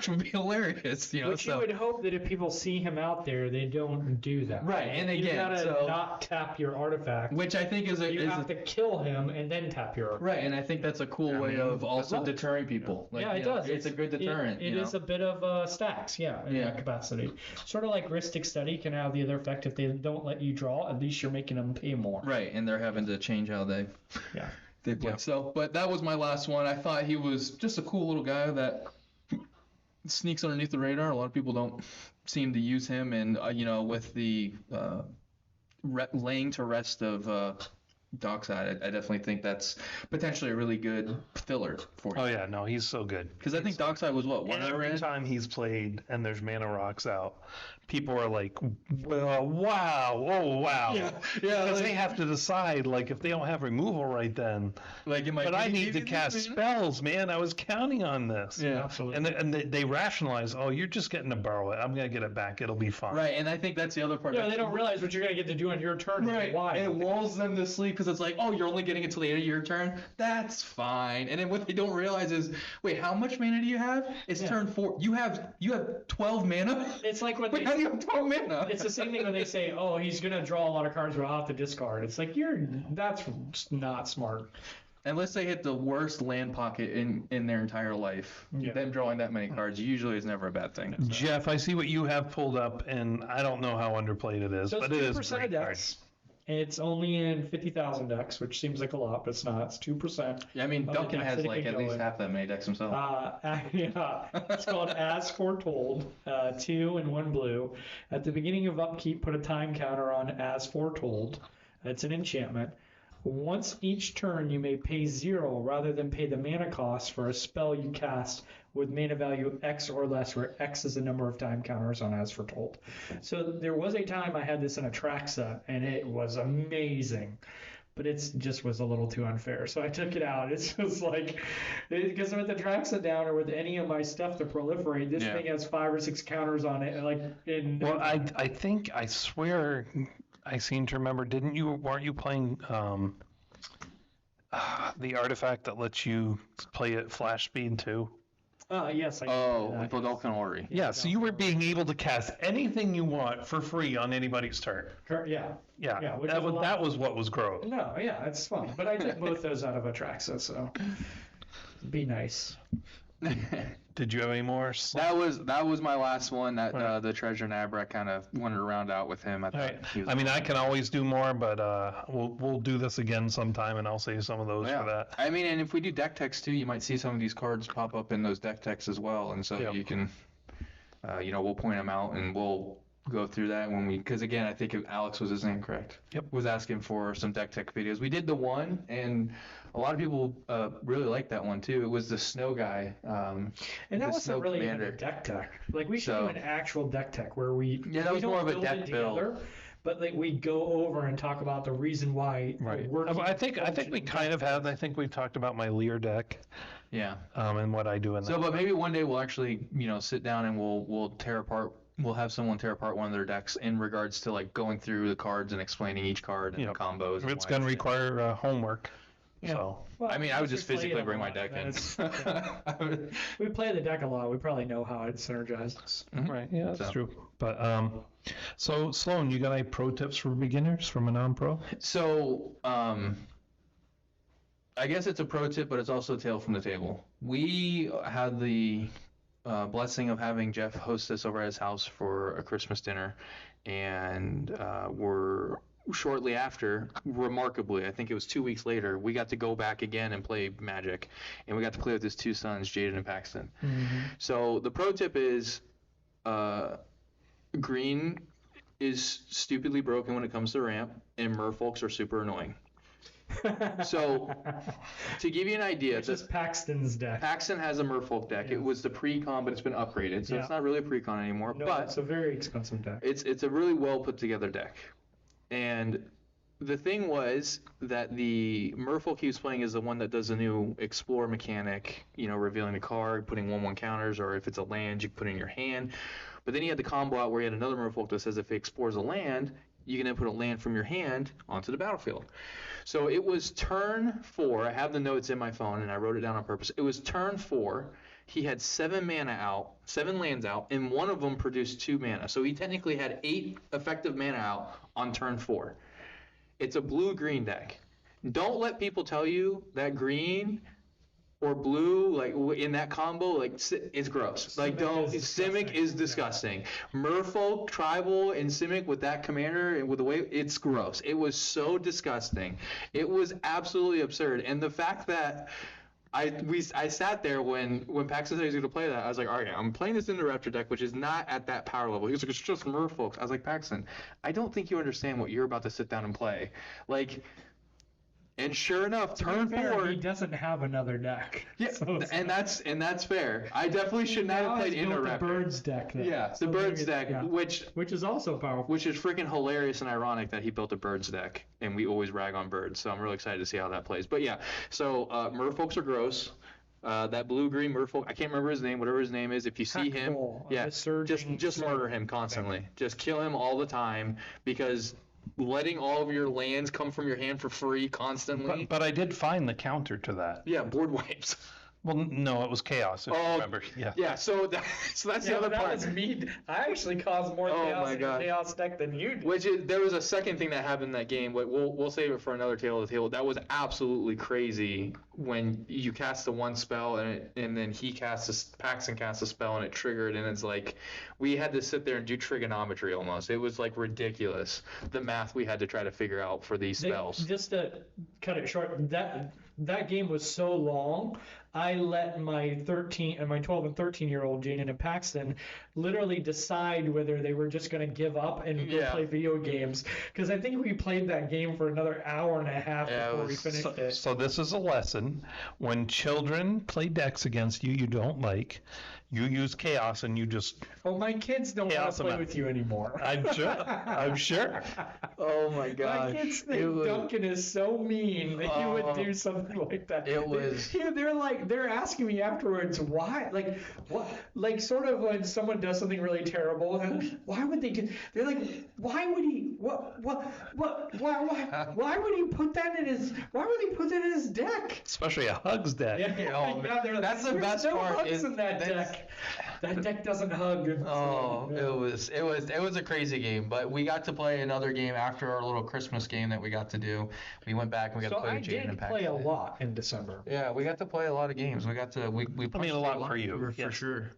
[SPEAKER 3] would be hilarious,
[SPEAKER 4] Which you would hope that if people see him out there, they don't do that.
[SPEAKER 3] Right, and again,
[SPEAKER 4] you gotta not tap your artifact.
[SPEAKER 3] which I think
[SPEAKER 4] You have to kill him and then tap your artifact.
[SPEAKER 3] right, and I think that's a cool way of also deterring people. Like,
[SPEAKER 4] Yeah, it does.
[SPEAKER 3] It's a good deterrent.
[SPEAKER 4] It is a bit of stacks, in that capacity. Sort of like Ristic Study can have the other effect if they don't let you draw, at least you're making them pay more.
[SPEAKER 3] right, and they're having to change how they
[SPEAKER 4] Yeah.
[SPEAKER 3] they play.
[SPEAKER 2] Yeah.
[SPEAKER 3] So, but that was my last one. I thought he was just a cool little guy that sneaks underneath the radar. A lot of people don't seem to use him, and with the laying to rest of Dockside, I definitely think that's potentially a really good filler for you.
[SPEAKER 2] Oh yeah, no, he's so good.
[SPEAKER 3] Because I think Dockside was what, one
[SPEAKER 2] And
[SPEAKER 3] of the
[SPEAKER 2] every
[SPEAKER 3] red?
[SPEAKER 2] time he's played and there's mana rocks out, people are like, well, wow, oh wow.
[SPEAKER 3] Yeah,
[SPEAKER 2] Because they have to decide, like, if they don't have removal right then.
[SPEAKER 3] Like, am I
[SPEAKER 2] But I
[SPEAKER 3] giving
[SPEAKER 2] need to
[SPEAKER 3] you
[SPEAKER 2] cast
[SPEAKER 3] this, man?
[SPEAKER 2] spells, man. I was counting on this.
[SPEAKER 3] Yeah.
[SPEAKER 4] Absolutely.
[SPEAKER 2] And they rationalize, oh, you're just getting to borrow it. I'm going to get it back. It'll be fine.
[SPEAKER 3] Right, and I think that's the other part.
[SPEAKER 4] Yeah, they don't realize what you're going to get to do on your turn.
[SPEAKER 3] Right,
[SPEAKER 4] Why?
[SPEAKER 3] and it lulls them to sleep because it's like, oh, you're only getting it till the end of your turn. That's fine. And then what they don't realize is, wait, how much mana do you have? It's turn 4. You have 12 mana.
[SPEAKER 4] It's like when
[SPEAKER 3] Wait, how do you have 12 mana?
[SPEAKER 4] It's the same thing when they say, "Oh, he's gonna draw a lot of cards, but I'll have to discard." It's like that's not smart.
[SPEAKER 3] Unless they hit the worst land pocket in their entire life, them drawing that many cards usually is never a bad thing.
[SPEAKER 2] Jeff, I see what you have pulled up, and I don't know how underplayed it is,
[SPEAKER 4] So
[SPEAKER 2] but
[SPEAKER 4] it's
[SPEAKER 2] it is
[SPEAKER 4] 2%
[SPEAKER 2] great
[SPEAKER 4] of
[SPEAKER 2] cards.
[SPEAKER 4] decks. It's only in 50,000 decks, which seems like a lot, but it's not. It's 2%.
[SPEAKER 3] Yeah, I mean,
[SPEAKER 4] of the
[SPEAKER 3] Duncan
[SPEAKER 4] decks
[SPEAKER 3] has
[SPEAKER 4] that it
[SPEAKER 3] like
[SPEAKER 4] can
[SPEAKER 3] at
[SPEAKER 4] go
[SPEAKER 3] least
[SPEAKER 4] in.
[SPEAKER 3] half that many decks himself.
[SPEAKER 4] Yeah, it's called As Foretold, 2 and 1 blue. At the beginning of upkeep, put a time counter on As Foretold. It's an enchantment. Once each turn, you may pay 0 rather than pay the mana cost for a spell you cast with mana value X or less, where X is the number of time counters on As Foretold. So there was a time I had this in a track set, and it was amazing. But it just was a little too unfair. So I took it out. It's just like, because with the Traxa down or with any of my stuff to proliferate, this thing has 5 or 6 counters on it.
[SPEAKER 2] Well, I think, I swear, I seem to remember, weren't you playing the artifact that lets you play at flash speed too?
[SPEAKER 4] Yes. I
[SPEAKER 3] with the Duncan Ori.
[SPEAKER 2] Yeah, so you were being able to cast anything you want for free on anybody's turn.
[SPEAKER 4] Yeah.
[SPEAKER 2] Yeah,
[SPEAKER 4] which
[SPEAKER 2] that
[SPEAKER 4] was a lot.
[SPEAKER 2] that was what was growth.
[SPEAKER 4] No, yeah, it's fun. But I took both those out of Atraxa, so be nice.
[SPEAKER 2] Did you have any more?
[SPEAKER 3] That was my last one. That the Treasure Nabra kind of wanted to round out with him. I thought
[SPEAKER 2] Right.
[SPEAKER 3] he was
[SPEAKER 2] I mean, I can always do more, but we'll do this again sometime, and I'll save some of those for that.
[SPEAKER 3] I mean, and if we do deck techs too, you might see some of these cards pop up in those deck techs as well, and so you can, we'll point them out and we'll go through that because again, I think Alex was his name, correct?
[SPEAKER 2] Yep.
[SPEAKER 3] Was asking for some deck tech videos. We did the one, and a lot of people really liked that one too. It was the snow guy.
[SPEAKER 4] And that wasn't really even a deck tech. Like we should do an actual deck tech where we
[SPEAKER 3] that was more of a deck build.
[SPEAKER 4] But like we go over and talk about the reason why.
[SPEAKER 2] Right.
[SPEAKER 4] We're
[SPEAKER 2] I think we kind of have. I think we've talked about my Lear deck.
[SPEAKER 3] Yeah.
[SPEAKER 2] And what I do in that.
[SPEAKER 3] So, but maybe one day we'll actually, sit down and we'll tear apart. We'll have someone tear apart one of their decks in regards to like going through the cards and explaining each card and the combos. And
[SPEAKER 2] it's going to require homework.
[SPEAKER 4] Yeah.
[SPEAKER 2] So.
[SPEAKER 4] Well,
[SPEAKER 3] I mean, I would just
[SPEAKER 4] we play
[SPEAKER 3] physically
[SPEAKER 4] it a
[SPEAKER 3] bring my
[SPEAKER 4] lot,
[SPEAKER 3] deck in.
[SPEAKER 4] We play the deck a lot. We probably know how it synergizes.
[SPEAKER 2] Right. Yeah, that's true. But so Sloan, you got any pro tips for beginners from a non-pro?
[SPEAKER 3] So, I guess it's a pro tip, but it's also a tale from the table. We had the blessing of having Jeff host us over at his house for a Christmas dinner, and we're shortly after, remarkably, I think it was 2 weeks later, we got to go back again and play Magic, and we got to play with his 2 sons, Jaden and Paxton. So the pro tip is green is stupidly broken when it comes to ramp, and merfolks are super annoying. So, to give you an idea,
[SPEAKER 4] It's just Paxton's deck.
[SPEAKER 3] Paxton has a merfolk deck.
[SPEAKER 4] Yeah.
[SPEAKER 3] It was the pre-con, but it's been upgraded, so
[SPEAKER 4] Yeah.
[SPEAKER 3] it's not really a pre-con anymore.
[SPEAKER 4] No,
[SPEAKER 3] but
[SPEAKER 4] it's a very expensive deck.
[SPEAKER 3] it's a really well put together deck. And the thing was that the merfolk he was playing is the one that does the new explore mechanic, revealing the card, putting 1/1 counters, or if it's a land, you can put it in your hand. But then he had the combo out where he had another merfolk that says if it explores a land, you can then put a land from your hand onto the battlefield. So it was turn 4. I have the notes in my phone, and I wrote it down on purpose. It was turn 4. He had 7 lands out, and one of them produced 2 mana. So he technically had 8 effective mana out on turn 4. It's a blue-green deck. Don't let people tell you that green or blue, like in that combo, like it's gross. Like Simic is disgusting. Merfolk, Tribal, and Simic with that commander and with the way it's gross. It was so disgusting. It was absolutely absurd. And the fact that I sat there when Paxton said he was going to play that. I was like, all right, I'm playing this Interrupter deck, which is not at that power level. He was like, it's just merfolks. I was like, Paxton, I don't think you understand what you're about to sit down and play. And sure enough, turn 4.
[SPEAKER 4] He doesn't have another deck.
[SPEAKER 3] Yeah,
[SPEAKER 4] So
[SPEAKER 3] and that's fair. I definitely should not have played Interrupter.
[SPEAKER 4] The Birds deck. Then.
[SPEAKER 3] Yeah,
[SPEAKER 4] So
[SPEAKER 3] the Birds
[SPEAKER 4] maybe-
[SPEAKER 3] deck,
[SPEAKER 4] yeah.
[SPEAKER 3] which
[SPEAKER 4] is also powerful.
[SPEAKER 3] is freaking hilarious and ironic that he built a Birds deck, and we always rag on Birds. So I'm really excited to see how that plays. But yeah, so merfolks are gross. That blue-green merfolk, I can't remember his name, whatever his name is. If you see him,
[SPEAKER 4] Hackball,
[SPEAKER 3] yeah,
[SPEAKER 4] surging
[SPEAKER 3] just murder him constantly. Just kill him all the time, because letting all of your lands come from your hand for free constantly.
[SPEAKER 2] But I did find the counter to that.
[SPEAKER 3] Yeah, board wipes.
[SPEAKER 2] Well, no, it was chaos, if you remember. Yeah.
[SPEAKER 3] Yeah, so that's the other
[SPEAKER 4] that
[SPEAKER 3] part.
[SPEAKER 4] was me. I actually caused more
[SPEAKER 3] Oh
[SPEAKER 4] chaos
[SPEAKER 3] my
[SPEAKER 4] in
[SPEAKER 3] God.
[SPEAKER 4] the chaos deck than you did.
[SPEAKER 3] There was a second thing that happened in that game, but we'll save it for another tale of the table. That was absolutely crazy when you cast the one spell and then Paxton casts a spell and it triggered, and it's like we had to sit there and do trigonometry almost. It was like ridiculous, the math we had to try to figure out for these spells.
[SPEAKER 4] Just to cut it short, that game was so long. I let my 12 and 13-year-old Jaden and Paxton literally decide whether they were just going to give up and go play video games. Because I think we played that game for another hour and a half before we finished it.
[SPEAKER 2] So this is a lesson. When children play decks against you don't like, you use chaos and you just...
[SPEAKER 4] Well, my kids don't want
[SPEAKER 2] Chaos
[SPEAKER 4] to play
[SPEAKER 2] amount.
[SPEAKER 4] with you anymore.
[SPEAKER 2] I'm sure.
[SPEAKER 3] Oh my
[SPEAKER 4] My kids think Duncan is so mean that he would do something like that.
[SPEAKER 3] It was-
[SPEAKER 4] They're asking me afterwards why, like what, like sort of when someone does something really terrible, and why would they do? They're like, why would he? Why would he put that in his? Why would he put that in his deck?
[SPEAKER 2] Especially a hugs deck.
[SPEAKER 3] That's the
[SPEAKER 4] There's
[SPEAKER 3] best
[SPEAKER 4] no
[SPEAKER 3] part.
[SPEAKER 4] hugs in that deck. That deck doesn't hug.
[SPEAKER 3] Oh, it was a crazy game, but we got to play another game after our little Christmas game that we got to do. We went back and we got
[SPEAKER 4] So
[SPEAKER 3] to play
[SPEAKER 4] I
[SPEAKER 3] with Jaden and
[SPEAKER 4] did
[SPEAKER 3] Paxton.
[SPEAKER 4] play a lot in December.
[SPEAKER 3] Yeah, we got to play a lot of games. We got to we
[SPEAKER 2] I mean, a lot for you.
[SPEAKER 3] for sure.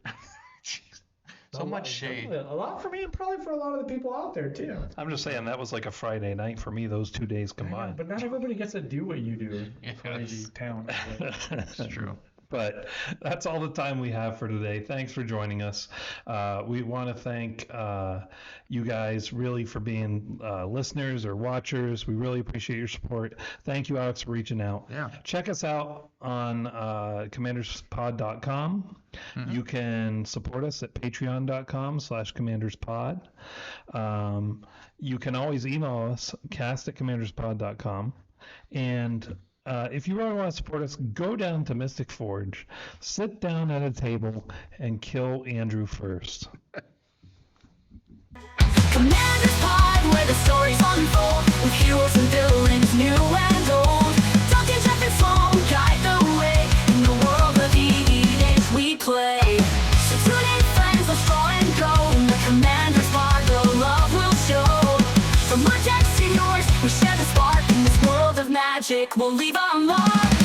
[SPEAKER 3] So much shade.
[SPEAKER 4] A lot for me, and probably for a lot of the people out there too.
[SPEAKER 2] I'm just saying, that was like a Friday night for me, those 2 days combined.
[SPEAKER 4] But not everybody gets to do what you do.
[SPEAKER 3] Yes.
[SPEAKER 4] Crazy town.
[SPEAKER 3] That's true.
[SPEAKER 2] But that's all the time we have for today. Thanks for joining us. We want to thank you guys really for being listeners or watchers. We really appreciate your support. Thank you, Alex, for reaching out.
[SPEAKER 3] Yeah.
[SPEAKER 2] Check us out on commanderspod.com.
[SPEAKER 3] Mm-hmm.
[SPEAKER 2] You can support us at patreon.com/commanderspod. You can always email us, cast@commanderspod.com. And if you really want to support us, go down to Mystic Forge, sit down at a table, and kill Andrew first.
[SPEAKER 1] Commander's Pod, where the stories unfold, with heroes and villains new and old. Duncan, Jeff, and Sloan guide the way in the world of bsEDH we play. So tune in, friends, let's draw and go. In the Commander's Pod, the love will show. From our decks to yours, we share the spark in this world of magic. We'll leave a mark.